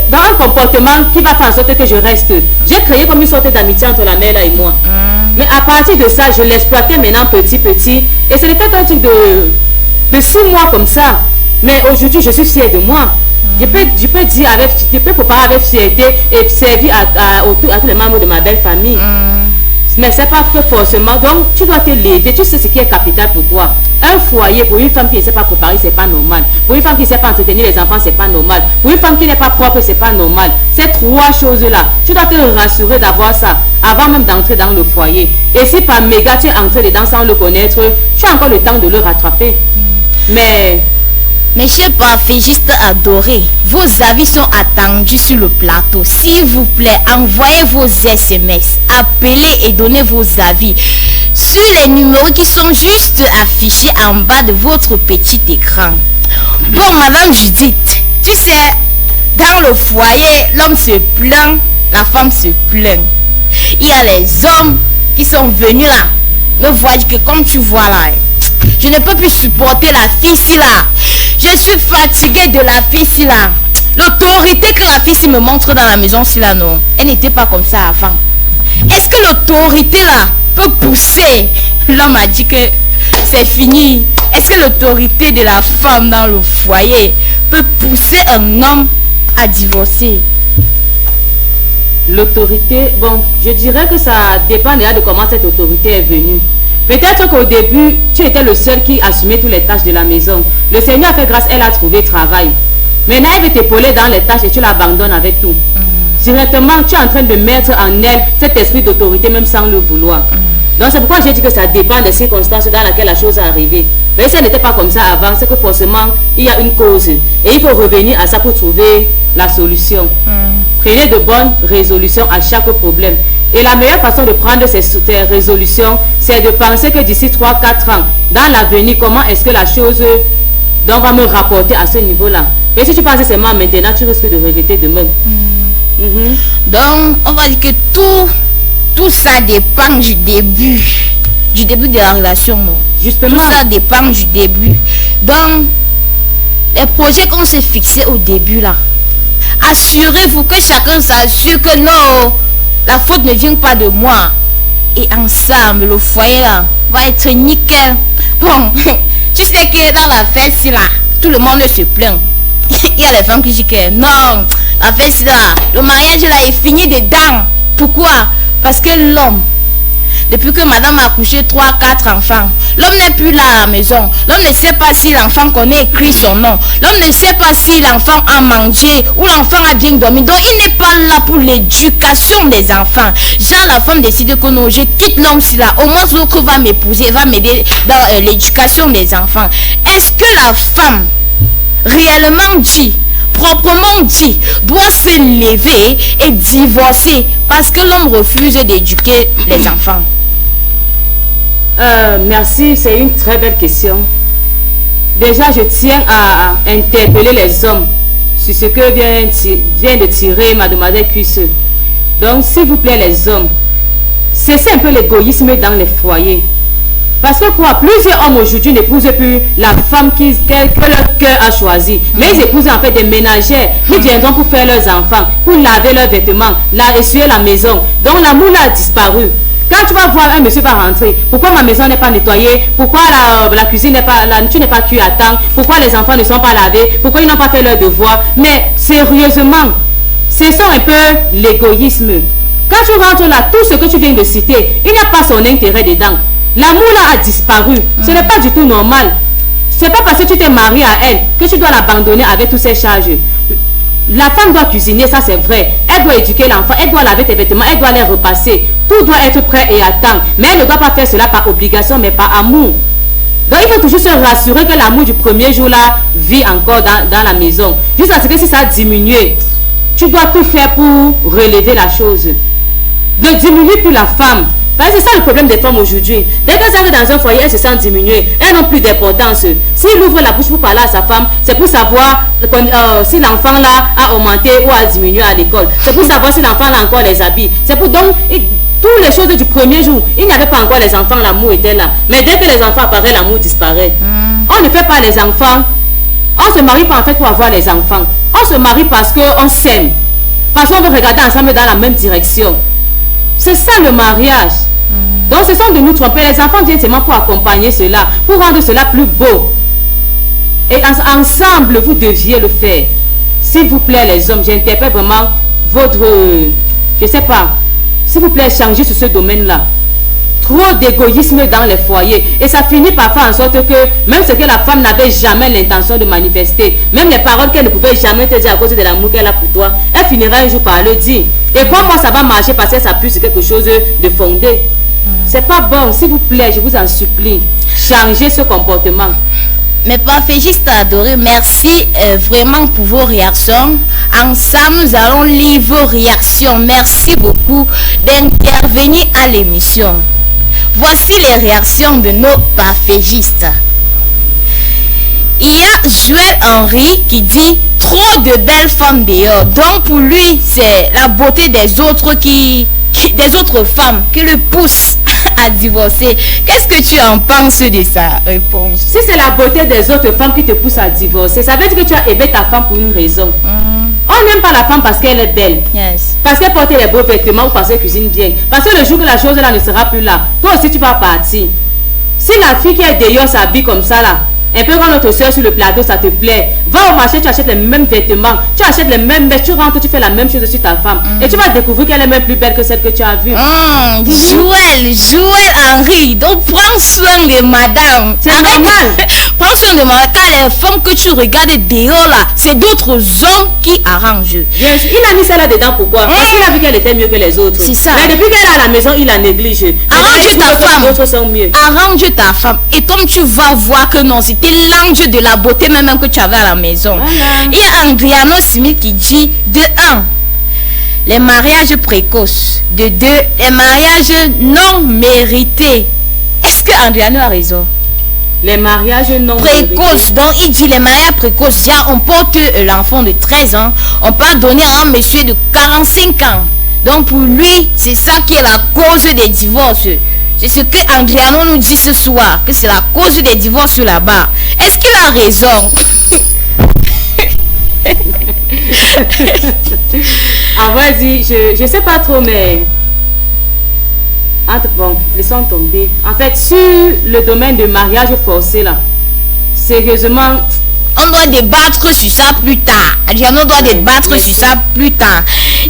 dans un comportement qui va faire en sorte que je reste. J'ai créé comme une sorte d'amitié entre la mère là et moi. Mais à partir de ça, je l'exploitais maintenant petit. Et c'était un truc de 6 mois comme ça. Mais aujourd'hui, je suis fière de moi. Je peux dire je peux préparer avec fierté et servir à tous les membres de ma belle famille. Mais c'est pas que forcément. Donc, tu dois te lever. Tu sais ce qui est capital pour toi. Un foyer, pour une femme qui ne sait pas préparer, c'est pas normal. Pour une femme qui ne sait pas entretenir les enfants, c'est pas normal. Pour une femme qui n'est pas propre, c'est pas normal. Ces 3 choses-là, tu dois te rassurer d'avoir ça avant même d'entrer dans le foyer. Et si par méga, tu es entré dedans sans le connaître, tu as encore le temps de le rattraper. Mais... Mes chers parfaitistes adorés, vos avis sont attendus sur le plateau. S'il vous plaît, envoyez vos SMS, appelez et donnez vos avis sur les numéros qui sont juste affichés en bas de votre petit écran. Bon, Madame Judith, tu sais, dans le foyer, l'homme se plaint, la femme se plaint. Il y a les hommes qui sont venus là, me voient que comme tu vois là, je ne peux plus supporter la fille là. Je suis fatiguée de la fille là. L'autorité que la fille me montre dans la maison là, non, elle n'était pas comme ça avant. Est-ce que l'autorité là peut pousser? L'homme a dit que c'est fini. Est-ce que l'autorité de la femme dans le foyer peut pousser un homme à divorcer? L'autorité, bon, je dirais que ça dépend déjà de comment cette autorité est venue. Peut-être qu'au début, tu étais le seul qui assumait toutes les tâches de la maison. Le Seigneur a fait grâce, elle a trouvé travail. Maintenant, elle veut t'épauler dans les tâches et tu l'abandonnes avec tout. Directement, tu es en train de mettre en elle cet esprit d'autorité même sans le vouloir. Donc c'est pourquoi j'ai dit que ça dépend des circonstances dans lesquelles la chose est arrivée. Mais si ça n'était pas comme ça avant, c'est que forcément il y a une cause. Et il faut revenir à ça pour trouver la solution. Prenez de bonnes résolutions à chaque problème. Et la meilleure façon de prendre ces résolutions, c'est de penser que d'ici 3-4 ans, dans l'avenir, comment est-ce que la chose donc, va me rapporter à ce niveau-là. Et si tu penses seulement maintenant, tu risques de regretter demain. Donc, on va dire que tout ça dépend du début de la relation. Non? Justement. Tout ça dépend du début. Donc, les projets qu'on s'est fixés au début là, assurez-vous que chacun s'assure que non, la faute ne vient pas de moi. Et ensemble, le foyer là va être nickel. Bon, tu sais que dans la fête là, tout le monde se plaint. Il y a les femmes qui disent que non, la fête là, le mariage là est fini dedans. Pourquoi? Parce que l'homme, depuis que madame a accouché 3-4 enfants, l'homme n'est plus là à la maison. L'homme ne sait pas si l'enfant connaît écrit son nom. L'homme ne sait pas si l'enfant a mangé ou l'enfant a bien dormi. Donc il n'est pas là pour l'éducation des enfants. Genre la femme décide que non, je quitte l'homme si là. Au moins l'autre va m'épouser, va m'aider dans l'éducation des enfants. Est-ce que la femme réellement dit, proprement dit, doit se lever et divorcer parce que l'homme refuse d'éduquer les enfants? Merci, c'est une très belle question. Déjà, je tiens à interpeller les hommes sur ce que vient de tirer mademoiselle Cuisse. Donc, s'il vous plaît, les hommes, cessez un peu l'égoïsme dans les foyers. Parce que quoi, plusieurs hommes aujourd'hui n'épousent plus la femme que leur cœur a choisi. Mais ils épousent en fait des ménagères qui viendront pour faire leurs enfants, pour laver leurs vêtements, essuyer la maison. Donc l'amour a disparu. Quand tu vas voir un monsieur va rentrer, pourquoi ma maison n'est pas nettoyée? Pourquoi la cuisine n'est pas, la nourriture n'est pas cuite à temps? Pourquoi les enfants ne sont pas lavés? Pourquoi ils n'ont pas fait leurs devoirs? Mais sérieusement, cessons un peu l'égoïsme. Quand tu rentres là, tout ce que tu viens de citer, il n'y a pas son intérêt dedans. L'amour là a disparu. Ce n'est pas du tout normal. Ce n'est pas parce que tu t'es marié à elle que tu dois l'abandonner avec toutes ces charges. La femme doit cuisiner, ça c'est vrai. Elle doit éduquer l'enfant, elle doit laver tes vêtements, elle doit les repasser. Tout doit être prêt et à temps. Mais elle ne doit pas faire cela par obligation, mais par amour. Donc il faut toujours se rassurer que l'amour du premier jour là vit encore dans la maison. Jusqu'à ce que si ça diminue, tu dois tout faire pour relever la chose. Ne diminue plus la femme. Parce que c'est ça le problème des femmes aujourd'hui. Dès qu'elles arrivent dans un foyer, elles se sentent diminuées. Elles n'ont plus d'importance. S'il ouvre la bouche pour parler à sa femme, c'est pour savoir si l'enfant là a augmenté ou a diminué à l'école. C'est pour savoir si l'enfant là encore les habille. C'est pour donc toutes les choses du premier jour. Il n'y avait pas encore les enfants, l'amour était là. Mais dès que les enfants apparaissent, l'amour disparaît. On ne fait pas les enfants. On se marie pas en fait pour avoir les enfants. On se marie parce qu'on s'aime. Parce qu'on veut regarder ensemble dans la même direction. C'est ça le mariage. Donc ce sont de nous tromper. Les enfants viennent seulement pour accompagner cela, pour rendre cela plus beau. Et ensemble, vous deviez le faire. S'il vous plaît, les hommes, j'interpelle vraiment votre... je sais pas. S'il vous plaît, changez sur ce domaine-là. Trop d'égoïsme dans les foyers. Et ça finit par faire en sorte que même ce que la femme n'avait jamais l'intention de manifester, même les paroles qu'elle ne pouvait jamais te dire à cause de l'amour qu'elle a pour toi, elle finira un jour par le dire. Et comment ça va marcher parce que ça pue sur quelque chose de fondé. C'est pas bon. S'il vous plaît, je vous en supplie, changez ce comportement. Mais parfaitiste adoré, merci vraiment pour vos réactions. Ensemble, nous allons lire vos réactions. Merci beaucoup d'intervenir à l'émission. Voici les réactions de nos parfaitistes. Il y a Joël Henry qui dit « Trop de belles femmes dehors ». Donc pour lui, c'est la beauté des autres des autres femmes qui le poussent à divorcer. Qu'est-ce que tu en penses de sa réponse? Si c'est la beauté des autres femmes qui te poussent à divorcer, ça veut dire que tu as aimé ta femme pour une raison. On n'aime pas la femme parce qu'elle est belle. Yes. Parce qu'elle porte les beaux vêtements ou parce qu'elle cuisine bien. Parce que le jour que la chose là ne sera plus là, toi aussi tu vas partir. Si la fille qui est dehors s'habille comme ça là, un peu quand notre soeur sur le plateau, ça te plaît. Va au marché, tu achètes les mêmes vêtements, tu achètes les mêmes vêtements, tu rentres, tu fais la même chose sur ta femme. Et tu vas découvrir qu'elle est même plus belle que celle que tu as vue. Joël Henry, donc prends soin de madame. C'est normal. Prends soin de Maria, car les femmes que tu regardes dehors là, c'est d'autres hommes qui arrangent. Bien sûr, il a mis ça là-dedans pourquoi? Parce qu'il a vu qu'elle était mieux que les autres. C'est ça. Mais depuis qu'elle est à la maison, il la néglige. Arrange ta femme. D'autres sont mieux. Arrange ta femme. Et comme tu vas voir que non, c'était l'ange de la beauté même que tu avais à la maison. Voilà. Il y a Andriano Smith qui dit de 1. Les mariages précoces. De 2. Les mariages non mérités. Est-ce que Andriano a raison? Les mariages non précoces. Donc il dit les mariages précoces. On porte l'enfant de 13 ans. On peut donner à un monsieur de 45 ans. Donc pour lui, c'est ça qui est la cause des divorces. C'est ce que Andriano nous dit ce soir. Que c'est la cause des divorces là-bas. Est-ce qu'il a raison? Ah vas-y, je sais pas trop, mais bon, laissons tomber. En fait, sur le domaine de mariage forcé là, sérieusement, on doit débattre sur ça plus tard. Adriano doit débattre sur ça plus tard.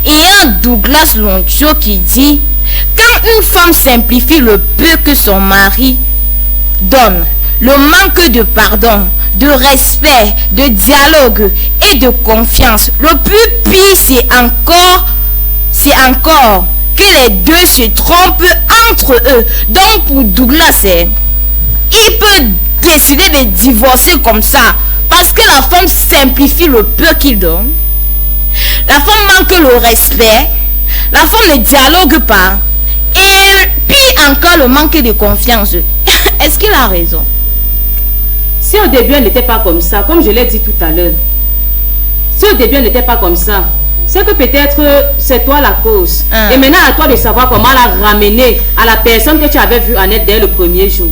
Et il y a Douglas Loncho qui dit, quand une femme simplifie le peu que son mari donne, le manque de pardon, de respect, de dialogue et de confiance, le plus pire c'est encore que les deux se trompent entre eux. Donc pour Douglas, il peut décider de divorcer comme ça parce que la femme simplifie le peu qu'il donne. La femme manque le respect, la femme ne dialogue pas et puis encore le manque de confiance. Est-ce qu'il a raison? Si au début elle n'était pas comme ça, comme je l'ai dit tout à l'heure, si au début elle n'était pas comme ça, c'est que peut-être c'est toi la cause. Et maintenant à toi de savoir comment la ramener à la personne que tu avais vue en elle dès le premier jour.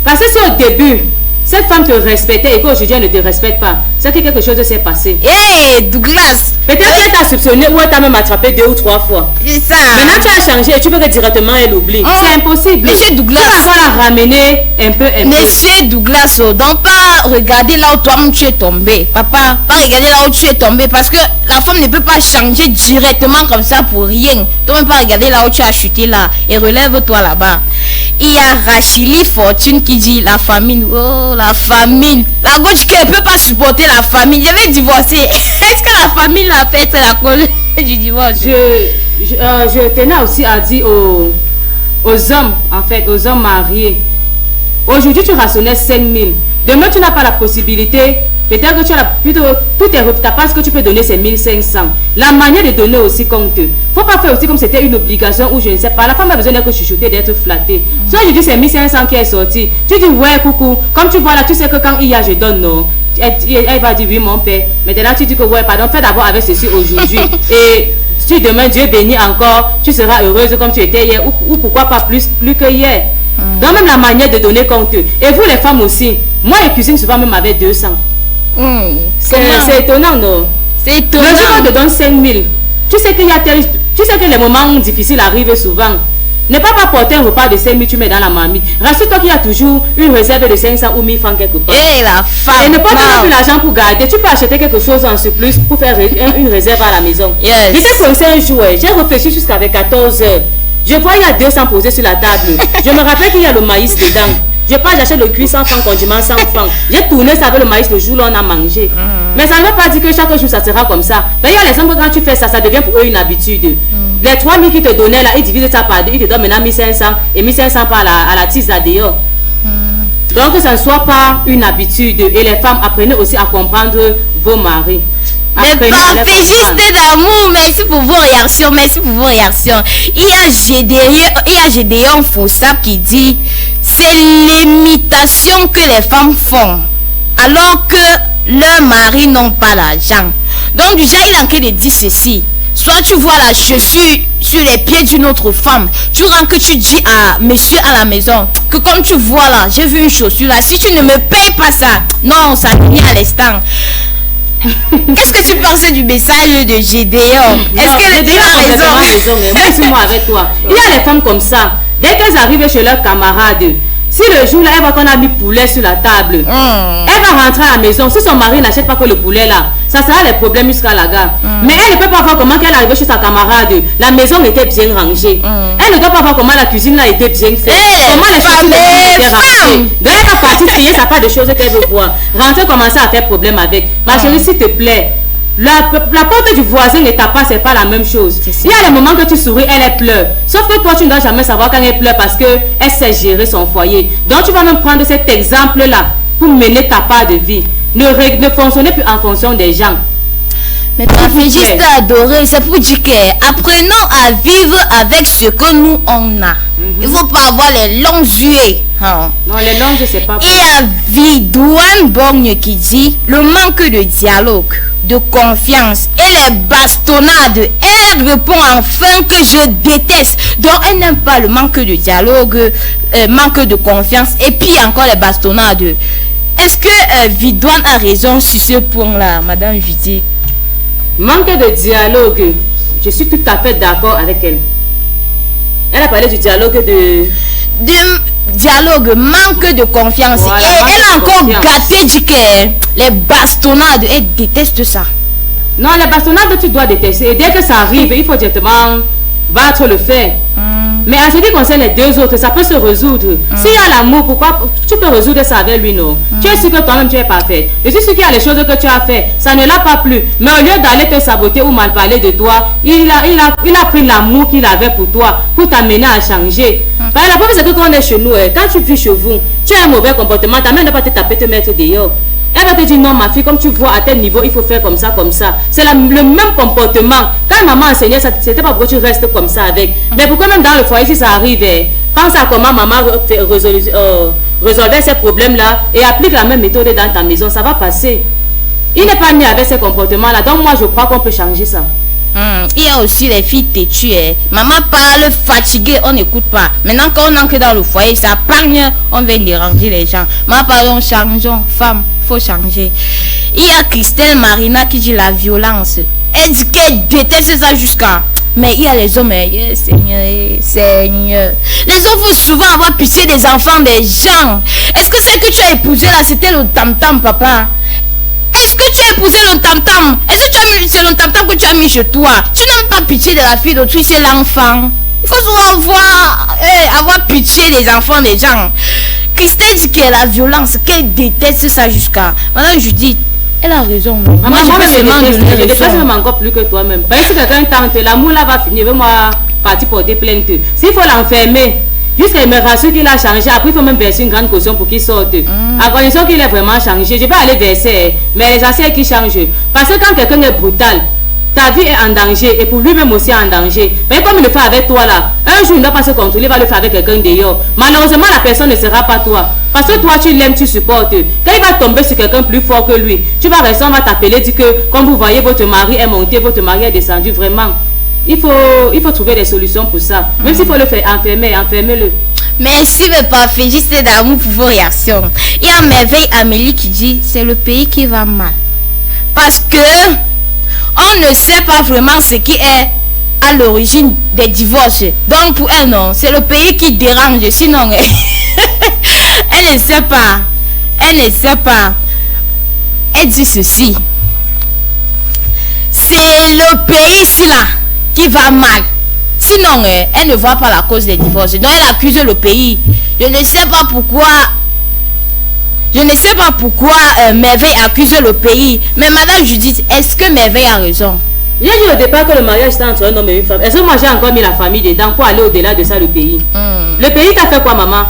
Parce que si au début cette femme te respectait et qu'aujourd'hui elle ne te respecte pas, c'est que quelque chose s'est passé. Hey Douglas, peut-être qu'elle t'a soupçonné ou elle t'a même attrapé 2 ou 3 fois. C'est ça. Maintenant tu as changé et tu veux que directement elle oublie. C'est impossible. Monsieur Douglas, tu vas la ramener un peu. Monsieur Douglas, donc pas regarder là où toi-même tu es tombé. Papa, pas regarder là où tu es tombé parce que la femme ne peut pas changer directement comme ça pour rien. Toi-même pas regarder là où tu as chuté là et relève-toi là-bas. Il y a Rachili Fortune qui dit la famine. Oh, la famine. La gauche qui ne peut pas supporter la famine. Je vais divorcer. Est-ce que la famine l'a fait la cause du divorce? Je tenais aussi à dire aux hommes, en fait, aux hommes mariés. Aujourd'hui, tu rationnais 5 000. Demain, tu n'as pas la possibilité. Peut-être que tu as plutôt tout est ta part que tu peux donner c'est 1500. La manière de donner aussi compte. Faut pas faire aussi comme c'était une obligation ou je ne sais pas. La femme a besoin d'être chuchotée, d'être flattée. Soit je dis c'est 1500 qui est sorti. Tu dis ouais coucou. Comme tu vois là, tu sais que quand il y a je donne non. Elle va dire oui mon père. Maintenant tu dis que ouais pardon, fais d'abord avec ceci aujourd'hui. Et si demain Dieu bénit encore, tu seras heureuse comme tu étais hier ou pourquoi pas plus que hier. Donc même la manière de donner compte. Et vous les femmes aussi. Moi je cuisine souvent même avec 200. C'est étonnant, non? C'est étonnant. Le jour où on te donne 5000, tu sais que les moments difficiles arrivent souvent. Ne pas porter un repas de 5000, tu mets dans la marmite. Rassure-toi qu'il y a toujours une réserve de 500 ou 1000 francs quelque part. Et la femme. Et ne pas te plus l'argent pour garder. Tu peux acheter quelque chose en surplus pour faire une réserve à la maison. Yes. J'étais coincé un jour, j'ai réfléchi jusqu'à 14 heures. Je vois il y a 200 posés sur la table. Je me rappelle qu'il y a le maïs dedans. Je pas j'achète le cuit 100 francs, condiment 100 francs. J'ai tourné ça avec le maïs le jour où on a mangé. Mais ça ne veut pas dire que chaque jour ça sera comme ça. Mais il y a les gens quand tu fais ça, ça devient pour eux une habitude. Les 3000 qui te donnaient là, ils divisent ça par deux, ils te donnent maintenant 1500 et 1500 par à la tise là dehors. Donc que ça ne soit pas une habitude. Et les femmes apprenez aussi à comprendre vos maris. Les papégistes d'amour, merci pour vos réactions, merci pour vos réactions. Il y a Gédéon Fossap qui dit c'est l'imitation que les femmes font alors que leurs maris n'ont pas l'argent. Donc déjà il est en train de dire ceci. Soit tu vois la chaussure sur les pieds d'une autre femme, tu rentres que tu dis à monsieur à la maison que comme tu vois là, j'ai vu une chaussure là, si tu ne me payes pas ça, non, ça finit à l'instant. Qu'est-ce que tu penses du message de Gédéon? Est-ce qu'elle a raison? Moi, avec toi. Il y a les femmes comme ça. Dès qu'elles arrivent chez leurs camarades, Si le jour-là, elle voit qu'on a mis poulet sur la table, elle va rentrer à la maison. Si son mari n'achète pas que le poulet là, ça sera les problèmes jusqu'à la gare. Mais elle ne peut pas voir comment qu'elle est arrivée chez sa camarade. La maison était bien rangée. Elle ne doit pas voir comment la cuisine là était bien faite. Comment les choses étaient rangées. Donc elle va partir trier sa part de choses qu'elle veut voir. Rentrer, commencer à faire problème avec. Ma chérie, s'il te plaît. La porte du voisin ne tape pas, c'est pas la même chose. Il y a des moments que tu souris, elle pleure. Sauf que toi, tu ne dois jamais savoir quand elle pleure parce qu'elle sait gérer son foyer. Donc, tu vas même prendre cet exemple-là pour mener ta part de vie. Ne fonctionnez plus en fonction des gens. Mais juste adoré, c'est pour dire que apprenons à vivre avec ce que nous on a. Il ne faut pas avoir les longs yeux. Non, les longs yeux, c'est pas. Il y a Vidouane Borgne qui dit le manque de dialogue, de confiance et les bastonnades. Elle répond enfin que je déteste. Donc elle n'aime pas le manque de dialogue, manque de confiance et puis encore les bastonnades. Est-ce que Vidouane a raison sur ce point-là, Madame Judy? Manque de dialogue, je suis tout à fait d'accord avec elle. Elle a parlé du dialogue de dialogue, manque de confiance. Voilà, et elle a encore gâté du cœur. Les bastonnades, elle déteste ça. Non, les bastonnades, tu dois détester. Et dès que ça arrive, il faut directement battre le fer. Mais en ce qui concerne les deux autres, ça peut se résoudre. S'il y a l'amour, pourquoi tu peux résoudre ça avec lui, non? Tu es sûr que toi-même tu es parfait. Et si qu'il y a les choses que tu as fait, ça ne l'a pas plu. Mais au lieu d'aller te saboter ou mal parler de toi, il a pris l'amour qu'il avait pour toi, pour t'amener à changer. Parce que la première, c'est que quand on est chez nous, quand tu vis chez vous, tu as un mauvais comportement, ta mère ne va pas te taper, te mettre dehors. Elle va te dire non ma fille, comme tu vois à tel niveau il faut faire comme ça, comme ça. C'est le même comportement. Quand maman enseignait ça, c'était pas pourquoi tu restes comme ça avec. Mais pourquoi même dans le foyer si ça arrive, pense à comment maman résolvait ces problèmes là et applique la même méthode dans ta maison, ça va passer. Il n'est pas né avec ces comportements là, donc moi je crois qu'on peut changer ça. Il y a aussi les filles têtues. Maman parle fatiguée, on n'écoute pas. Maintenant quand on entre dans le foyer, ça parle, on vient déranger les gens. Maman parle, changeons, femme, faut changer. Il y a Christelle Marina qui dit la violence. Elle dit qu'elle déteste ça jusqu'à... Mais il y a les hommes, Seigneur. Les hommes vont souvent avoir pitié des enfants des gens. Est-ce que celle que tu as épousée là, c'était le tam-tam, papa? Est-ce que tu as épousé le tam-tam? Est-ce que c'est le tam-tam que tu as mis chez toi? Tu n'as pas pitié de la fille d'autrui, c'est l'enfant. Il faut souvent avoir pitié des enfants des gens. Christelle dit qu'elle a la violence, qu'elle déteste ça jusqu'à... Madame Judith, elle a raison. Maman, je déteste même encore plus que toi-même. Parce que si quelqu'un tente, l'amour là va finir. Moi, partir porter plainte. S'il faut l'enfermer, jusqu'à me rassurer qu'il a changé, après il faut même verser une grande caution pour qu'il sorte. À condition qu'il ait vraiment changé, je vais aller verser. Mais les anciens qui changent. Parce que quand quelqu'un est brutal, ta vie est en danger et pour lui-même aussi en danger. Mais comme il le fait avec toi là, un jour il ne doit pas se contrôler, il va le faire avec quelqu'un d'ailleurs. Malheureusement, la personne ne sera pas toi. Parce que toi tu l'aimes, tu supportes. Quand il va tomber sur quelqu'un plus fort que lui, tu vas rester, on va t'appeler, dire que comme vous voyez, votre mari est monté, votre mari est descendu. Vraiment, il faut trouver des solutions pour ça. Même s'il faut le faire enfermer, enfermez-le. Merci mais parfait, juste d'amour pour vos réactions. Il y a Merveille Amélie qui dit c'est le pays qui va mal. Parce que on ne sait pas vraiment ce qui est à l'origine des divorces. Donc pour elle, non, c'est le pays qui dérange. Sinon, elle ne sait pas. Elle ne sait pas. Elle dit ceci. C'est le pays là qui va mal. Sinon, elle ne voit pas la cause des divorces. Donc elle accuse le pays. Je ne sais pas pourquoi. Je ne sais pas pourquoi Merveille accuse le pays. Mais Madame Judith, est-ce que Merveille a raison? J'ai dit au départ que le mariage était entre un homme et une femme. Est-ce que moi j'ai encore mis la famille dedans pour aller au-delà de ça, le pays? Le pays t'a fait quoi, maman?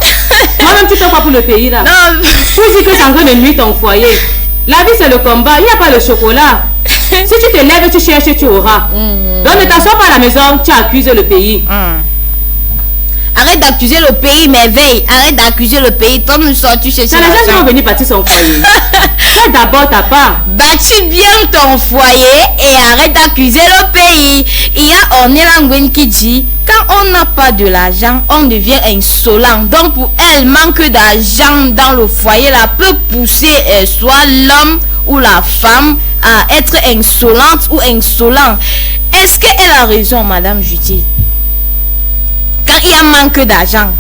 Toi-même tu fais quoi pour le pays là? Non. Tu dis que c'est en train de nuire ton foyer. La vie c'est le combat, il n'y a pas le chocolat. Si tu te lèves, tu cherches, tu auras. Donc ne t'assois pas à la maison, tu accuses le pays. Arrête d'accuser le pays, Merveille. Arrête d'accuser le pays. Toi, nous sortis chez ça. Les gens qui vont venir bâtir son foyer. Fais d'abord ta part. Bâtis bien ton foyer et arrête d'accuser le pays. Il y a Orné Langwen qui dit quand on n'a pas de l'argent, on devient insolent. Donc pour elle, manque d'argent dans le foyer là peut pousser soit l'homme ou la femme à être insolente ou insolent. Est-ce qu'elle a raison, Madame Judith? Quand il y a manque d'argent,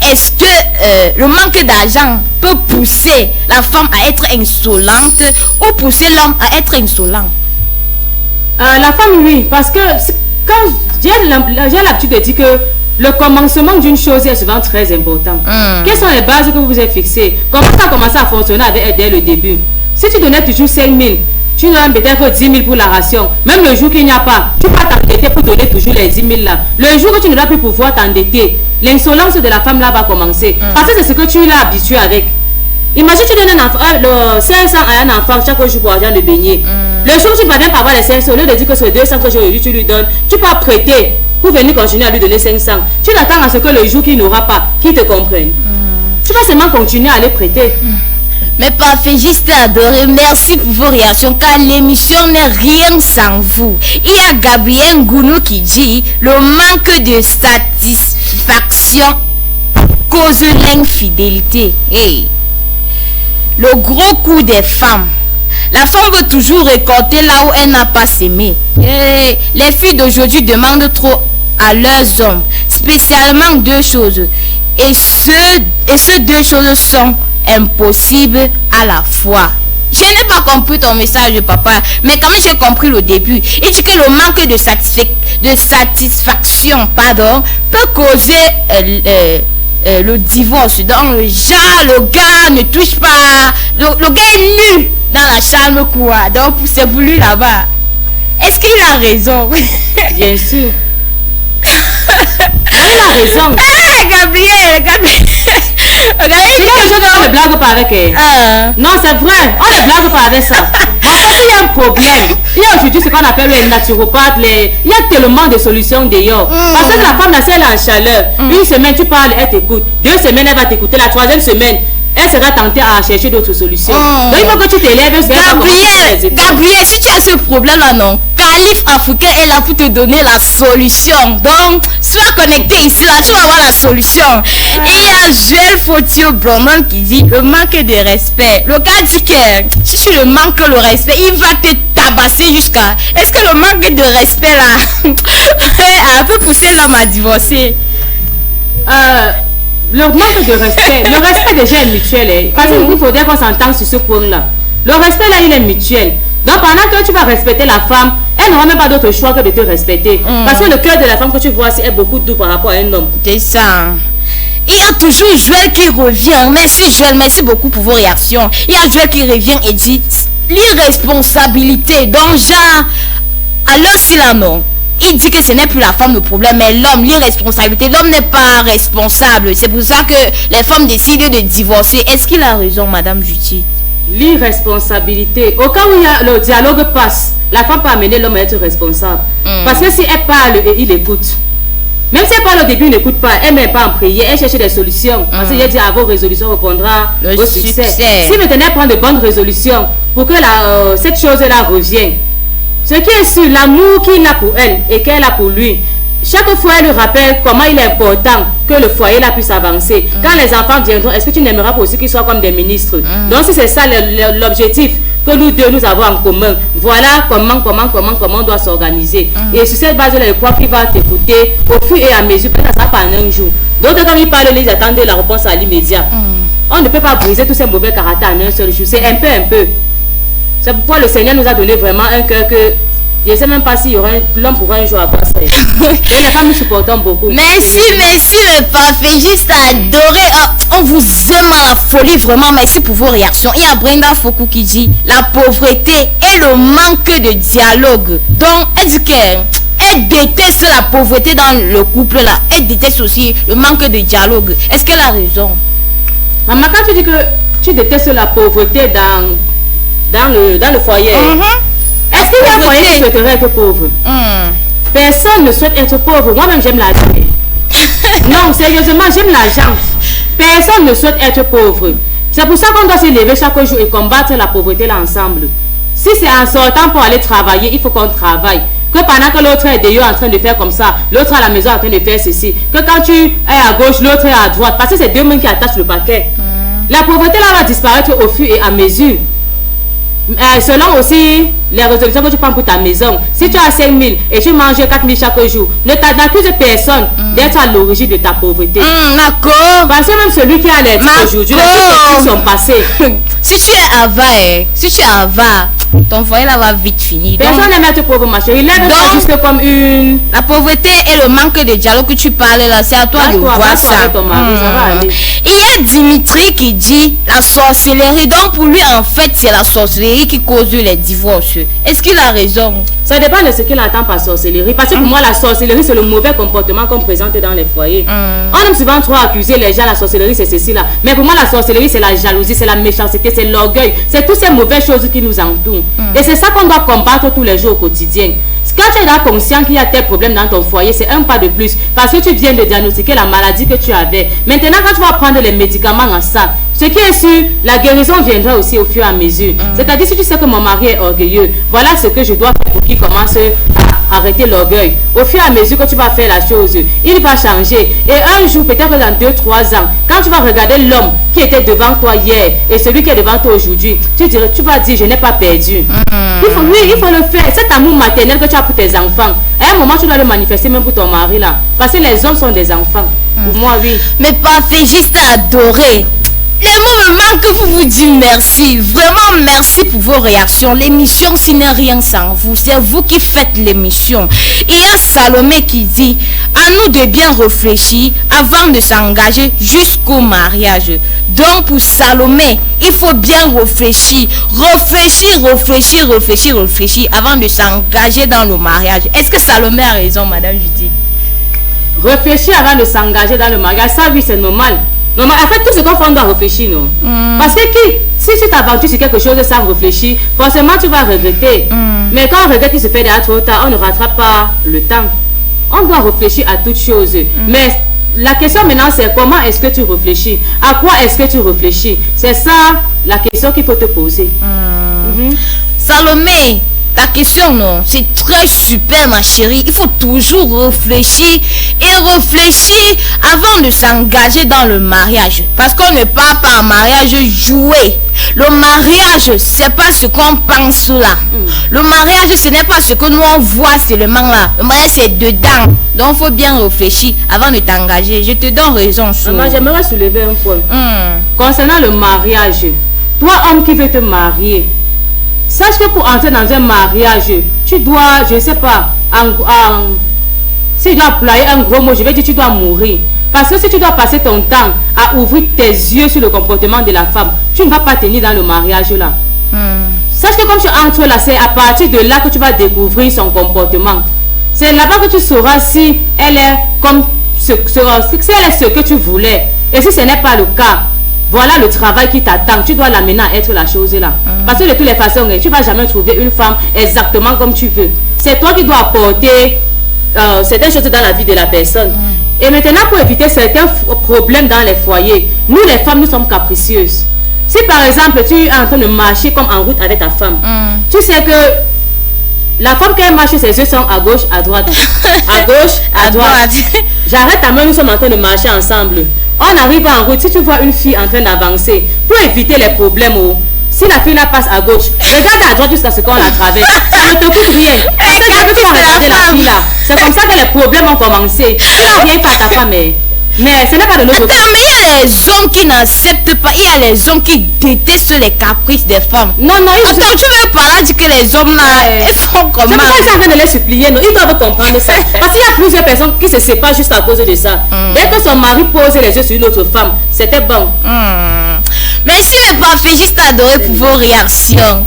est-ce que le manque d'argent peut pousser la femme à être insolente ou pousser l'homme à être insolent? La femme, oui, parce que quand j'ai l'habitude de dire que le commencement d'une chose est souvent très important. Quelles sont les bases que vous vous êtes fixées? Comment ça a commencé à fonctionner avec elle dès le début? Si tu donnais toujours 5 000, tu donnes peut-être 10 000 pour la ration. Même le jour qu'il n'y a pas, tu peux t'endetter pour donner toujours les 10 000 là. Le jour que tu n'auras plus pouvoir t'endetter, l'insolence de la femme là va commencer. Parce que c'est ce que tu l'as habitué avec. Imagine tu donnes un enfant, 500 à un enfant chaque jour pour argent de baigner. Le jour où tu ne vas même pas avoir les 500, au lieu de dire que c'est 200 que tu lui donnes, tu peux prêter pour venir continuer à lui donner 500. Tu t'attends à ce que le jour qu'il n'aura pas, qu'il te comprenne. Tu vas seulement continuer à aller prêter. Mais parfaitiste adoré, merci pour vos réactions car l'émission n'est rien sans vous. Il y a Gabriel Ngounou qui dit le manque de satisfaction cause l'infidélité. Hey. Le gros coup des femmes. La femme veut toujours récolter là où elle n'a pas semé. Hey. Les filles d'aujourd'hui demandent trop à leurs hommes, spécialement deux choses. Et ces deux choses sont impossibles à la fois. Je n'ai pas compris ton message, papa, mais quand même j'ai compris le début. Il dit que le manque de satisfaction peut causer le divorce. Donc genre le gars ne touche pas, le gars est nu dans la chambre quoi. Donc c'est pour lui là-bas. Est-ce qu'il a raison? Bien sûr. Il a raison. Gabriel. Il y a des gens qui ne blaguent pas avec elle. Non, c'est vrai. On ne blague pas avec ça. En fait, il y a un problème. Il y a aujourd'hui ce qu'on appelle les naturopathes. Il y a tellement de solutions d'ailleurs. Parce que la femme, là, si elle est en chaleur, une semaine, tu parles, elle t'écoute. 2 semaines, elle va t'écouter. La 3e semaine, elle sera tentée à chercher d'autres solutions. Donc, il faut que tu t'élèves. Gabriel, si tu as ce problème-là, non, Calife africain est là pour te donner la solution. Donc, sois connecté ici, là, tu vas avoir la solution. Et il y a Joël Fotio Brandon qui dit le manque de respect. Le gars dit que si tu le manques le respect, il va te tabasser jusqu'à... Est-ce que le manque de respect, là, peut pousser l'homme à divorcer? Le manque de respect, le respect déjà est mutuel. Parce qu'il faudrait qu'on s'entende sur ce point-là. Le respect là, il est mutuel. Donc pendant que tu vas respecter la femme, elle n'aura même pas d'autre choix que de te respecter. Parce que le cœur de la femme que tu vois est beaucoup doux par rapport à un homme. C'est ça. Il y a toujours Joël qui revient. Merci Joël, merci beaucoup pour vos réactions. Il y a Joël qui revient et dit l'irresponsabilité. Donc genre, alors si là non. Il dit que ce n'est plus la femme le problème, mais l'homme, l'irresponsabilité. L'homme n'est pas responsable. C'est pour ça que les femmes décident de divorcer. Est-ce qu'il a raison, Madame Juti? L'irresponsabilité. Au cas où le dialogue passe, la femme peut amener l'homme à être responsable. Parce que si elle parle et il écoute, même si elle parle au début, il n'écoute pas, elle ne met pas en prière, elle cherche des solutions. Parce qu'il a dit à vos résolutions répondra au succès. Si maintenant elle prend de bonnes résolutions pour que cette chose-là revienne, ce qui est sûr, l'amour qu'il a pour elle et qu'elle a pour lui, chaque fois elle lui rappelle comment il est important que le foyer là puisse avancer. Quand les enfants viendront, est-ce que tu n'aimeras pas aussi qu'ils soient comme des ministres? Donc si c'est ça l'objectif que nous deux nous avons en commun, voilà comment on doit s'organiser. Et sur cette base-là, je crois qu'il va t'écouter au fur et à mesure, parce que ça pas en un jour. Donc quand il parle, ils attendent la réponse à l'immédiat. On ne peut pas briser tous ces mauvais caractères en un seul jour. C'est un peu. C'est pourquoi le Seigneur nous a donné vraiment un cœur que je ne sais même pas si l'homme pourra un jour avoir ça. Et les femmes nous supportons beaucoup. Merci le parfait, juste adoré. On vous aime à la folie, vraiment. Merci pour vos réactions. Il y a Brenda Fokou qui dit la pauvreté et le manque de dialogue. Donc, elle dit qu'elle déteste la pauvreté dans le couple là. Elle déteste aussi le manque de dialogue. Est-ce qu'elle a raison? Maman, quand tu dis que tu détestes la pauvreté dans le foyer, est-ce qu'il y a un foyer qui souhaiterait être pauvre? Personne ne souhaite être pauvre. Moi-même, j'aime l'argent. Non, sérieusement, j'aime l'argent. Personne ne souhaite être pauvre. C'est pour ça qu'on doit se lever chaque jour et combattre la pauvreté là ensemble. Si c'est en sortant pour aller travailler, il faut qu'on travaille. Que pendant que l'autre est dehors en train de faire comme ça, l'autre à la maison en train de faire ceci. Que quand tu es à gauche, l'autre est à droite. Parce que c'est deux mains qui attachent le paquet. La pauvreté là va disparaître au fur et à mesure. Selon aussi les résolutions que tu prends pour ta maison, si tu as 5 000 et tu manges 4 000 chaque jour, n'accuse personne d'être à l'origine de ta pauvreté. D'accord. Parce que même celui qui a les titres aujourd'hui, les choses sont passées. Si tu es avare, ton foyer là va vite finir. Personne n'aime être pauvre, ma chérie. Lève-toi juste comme une... La pauvreté et le manque de dialogue que tu parles là, c'est à toi de voir ça. Ton mari, ça va aller. Il y a Dimitri qui dit la sorcellerie. Donc pour lui, en fait, c'est la sorcellerie qui cause les divorces. Est-ce qu'il a raison? Ça dépend de ce qu'il attend par sorcellerie. Parce que pour moi, la sorcellerie, c'est le mauvais comportement qu'on présente dans les foyers. On aime souvent trop accuser les gens, la sorcellerie, c'est ceci là. Mais pour moi, la sorcellerie, c'est la jalousie, c'est la méchanceté, c'est l'orgueil. C'est toutes ces mauvaises choses qui nous entourent. Et c'est ça qu'on doit combattre tous les jours au quotidien. Quand tu es conscient qu'il y a tel problème dans ton foyer, c'est un pas de plus. Parce que tu viens de diagnostiquer la maladie que tu avais. Maintenant, quand tu vas prendre les médicaments en ça, ce qui est sûr, la guérison viendra aussi au fur et à mesure. C'est-à-dire, si tu sais que mon mari est orgueilleux, voilà ce que je dois faire pour qu'il commence à arrêter l'orgueil. Au fur et à mesure que tu vas faire la chose, il va changer. Et un jour, peut-être dans 2-3 ans, quand tu vas regarder l'homme qui était devant toi hier et celui qui est devant toi aujourd'hui, tu vas dire, je n'ai pas perdu. Il faut le faire. Cet amour maternel que tu as pour tes enfants, à un moment, tu dois le manifester même pour ton mari là. Parce que les hommes sont des enfants. Pour moi, oui. Mais parfait, juste adoré. Les mots me manquent pour vous dire merci. Vraiment merci pour vos réactions. L'émission, ce n'est rien sans vous. C'est vous qui faites l'émission. Il y a Salomé qui dit à nous de bien réfléchir avant de s'engager jusqu'au mariage. Donc pour Salomé, il faut bien réfléchir. Réfléchir avant de s'engager dans le mariage. Est-ce que Salomé a raison, Madame Judith? Réfléchir avant de s'engager dans le mariage, ça oui, c'est normal. Non, mais en fait, tout ce qu'on fait, on doit réfléchir, non? Parce que si tu t'aventures sur quelque chose sans réfléchir, forcément, tu vas regretter. Mais quand on regrette qu'il se fait déjà trop tard, on ne rattrape pas le temps. On doit réfléchir à toutes choses. Mais la question maintenant, c'est comment est-ce que tu réfléchis? À quoi est-ce que tu réfléchis? C'est ça la question qu'il faut te poser. Salomé, ta question, non, c'est très super, ma chérie. Il faut toujours réfléchir avant de s'engager dans le mariage. Parce qu'on ne part pas en mariage jouer. Le mariage, c'est pas ce qu'on pense là. Le mariage, ce n'est pas ce que nous on voit seulement là. Le mariage, c'est dedans. Donc, il faut bien réfléchir avant de t'engager. Je te donne raison. Maman, j'aimerais soulever un point. Concernant le mariage, toi, homme qui veut te marier, sache que pour entrer dans un mariage, tu dois, je ne sais pas, si tu dois employer un gros mot, je vais dire tu dois mourir. Parce que si tu dois passer ton temps à ouvrir tes yeux sur le comportement de la femme, tu ne vas pas tenir dans le mariage là. Sache que comme tu entres là, c'est à partir de là que tu vas découvrir son comportement. C'est là-bas que tu sauras si elle est comme si elle est ce que tu voulais. Et si ce n'est pas le cas, voilà le travail qui t'attend. Tu dois l'amener à être la chose là. Parce que de toutes les façons, tu ne vas jamais trouver une femme exactement comme tu veux. C'est toi qui dois apporter certaines choses dans la vie de la personne. Et maintenant, pour éviter certains problèmes dans les foyers, nous les femmes, nous sommes capricieuses. Si par exemple, tu es en train de marcher comme en route avec ta femme, tu sais que la femme, quand elle marche, ses yeux sont à gauche, à droite. À gauche, à droite. J'arrête ta main, nous sommes en train de marcher ensemble. On arrive en route, si tu vois une fille en train d'avancer, pour éviter les problèmes, si la fille là passe à gauche, regarde à droite jusqu'à ce qu'on la traverse. Ça ne te coûte rien. Parce que tu vas regarder la fille là. C'est comme ça que les problèmes ont commencé. Tu n'as rien fait à ta femme, mais ce n'est pas de notre côté. Mais il y a les hommes qui n'acceptent pas. Il y a les hommes qui détestent les caprices des femmes. Non, attends, tu veux pas dire que les hommes là, ils sont comme ça. Je suis en train de les supplier. Non, ils doivent comprendre ça. Parce qu'il y a plusieurs personnes qui se séparent juste à cause de ça. Dès que son mari pose les yeux sur une autre femme, c'était bon. Merci les parfaits, juste adoré pour vos réactions.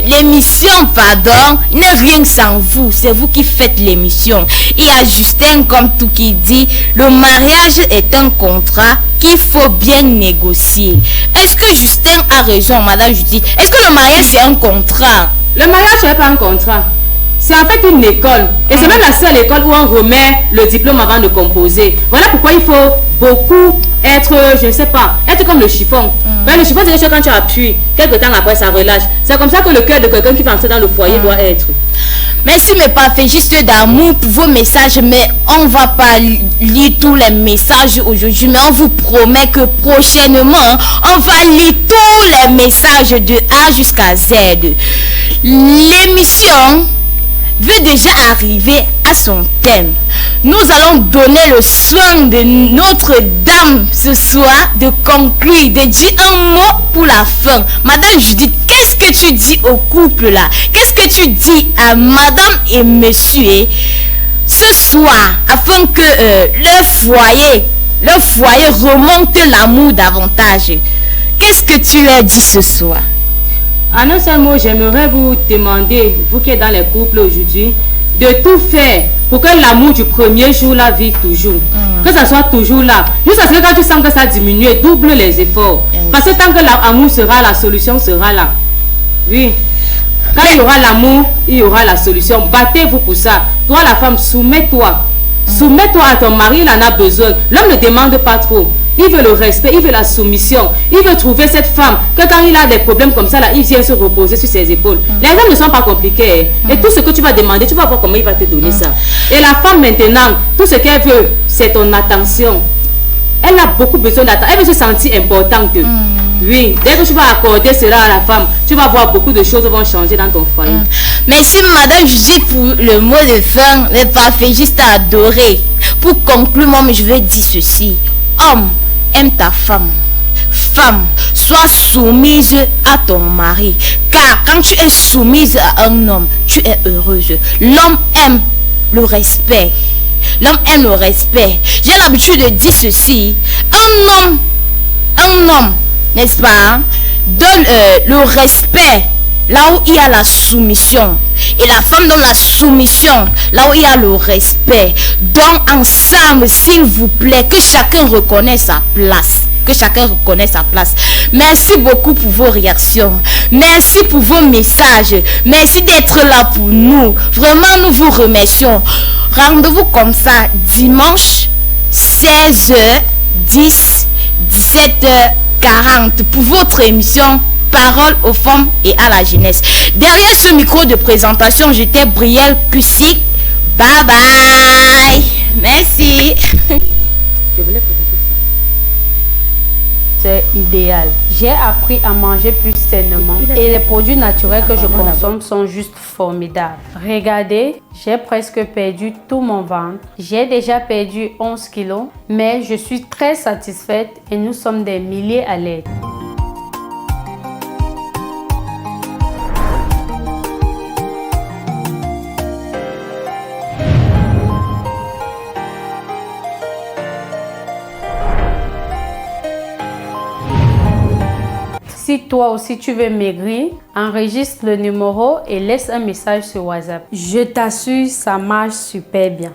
L'émission, pardon, n'est rien sans vous. C'est vous qui faites l'émission. Il y a Justin comme tout qui dit, le mariage est un contrat qu'il faut bien négocier. Est-ce que Justin a raison, Madame Judith? Est-ce que le mariage c'est un contrat? Le mariage n'est pas un contrat. c'est en fait une école. Et c'est même la seule école où on remet le diplôme avant de composer. Voilà pourquoi il faut beaucoup être, je ne sais pas, être comme le chiffon. Le chiffon, c'est quelque chose quand tu appuies, quelques temps après, ça relâche. C'est comme ça que le cœur de quelqu'un qui va entrer dans le foyer doit être. Merci mes parfaits juste d'amour pour vos messages, mais on ne va pas lire tous les messages aujourd'hui, mais on vous promet que prochainement, on va lire tous les messages de A jusqu'à Z. L'émission veut déjà arriver à son thème. Nous allons donner le soin de Notre-Dame ce soir de conclure, de dire un mot pour la fin. Madame Judith, qu'est-ce que tu dis au couple là? Qu'est-ce que tu dis à madame et monsieur ce soir afin que leur foyer remonte l'amour davantage? Qu'est-ce que tu leur dis ce soir? En un seul mot, j'aimerais vous demander, vous qui êtes dans les couples aujourd'hui, de tout faire pour que l'amour du premier jour là vive toujours. Que ça soit toujours là. Juste parce que quand tu sens que ça diminue, double les efforts. Parce que tant que l'amour sera, la solution sera là. Oui. Quand il y aura l'amour, il y aura la solution. Battez-vous pour ça. Toi, la femme, soumets-toi. Soumets-toi à ton mari, il en a besoin. L'homme ne demande pas trop. Il veut le respect, il veut la soumission. Il veut trouver cette femme que quand il a des problèmes comme ça, là, il vient se reposer sur ses épaules. Les hommes ne sont pas compliqués. Et tout ce que tu vas demander, tu vas voir comment il va te donner ça. Et la femme maintenant, tout ce qu'elle veut, c'est ton attention. Elle a beaucoup besoin d'attention. Elle veut se sentir importante. Oui, dès que tu vas accorder cela à la femme, tu vas voir beaucoup de choses vont changer dans ton foyer. Merci madame Judith pour le mot de fin, les parfaits juste à adorer. Pour conclure, moi je vais dire ceci. Homme, aime ta femme. Femme, sois soumise à ton mari. Car quand tu es soumise à un homme, tu es heureuse. L'homme aime le respect. L'homme aime le respect. J'ai l'habitude de dire ceci. Un homme, n'est-ce pas, donne le respect là où il y a la soumission. Et la femme donne la soumission là où il y a le respect. Donc ensemble, s'il vous plaît, que chacun reconnaisse sa place. Que chacun reconnaisse sa place. Merci beaucoup pour vos réactions. Merci pour vos messages. Merci d'être là pour nous. Vraiment, nous vous remercions. Rendez-vous comme ça dimanche 16h10, 17h40 pour votre émission Parole aux femmes et à la jeunesse. Derrière ce micro de présentation, j'étais Brielle Cussic. Bye bye. Merci. C'est idéal. J'ai appris à manger plus sainement et les produits naturels que je consomme sont juste formidables. Regardez, j'ai presque perdu tout mon ventre. J'ai déjà perdu 11 kilos, mais je suis très satisfaite et nous sommes des milliers à l'aide. Si toi aussi tu veux maigrir, enregistre le numéro et laisse un message sur WhatsApp. Je t'assure, ça marche super bien.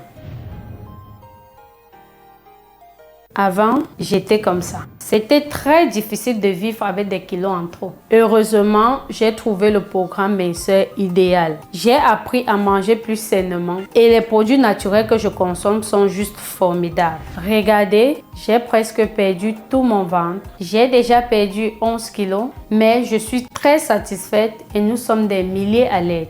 Avant, j'étais comme ça. C'était très difficile de vivre avec des kilos en trop. Heureusement, j'ai trouvé le programme minceur idéal. J'ai appris à manger plus sainement et les produits naturels que je consomme sont juste formidables. Regardez, j'ai presque perdu tout mon ventre. J'ai déjà perdu 11 kilos, mais je suis très satisfaite et nous sommes des milliers à l'aide.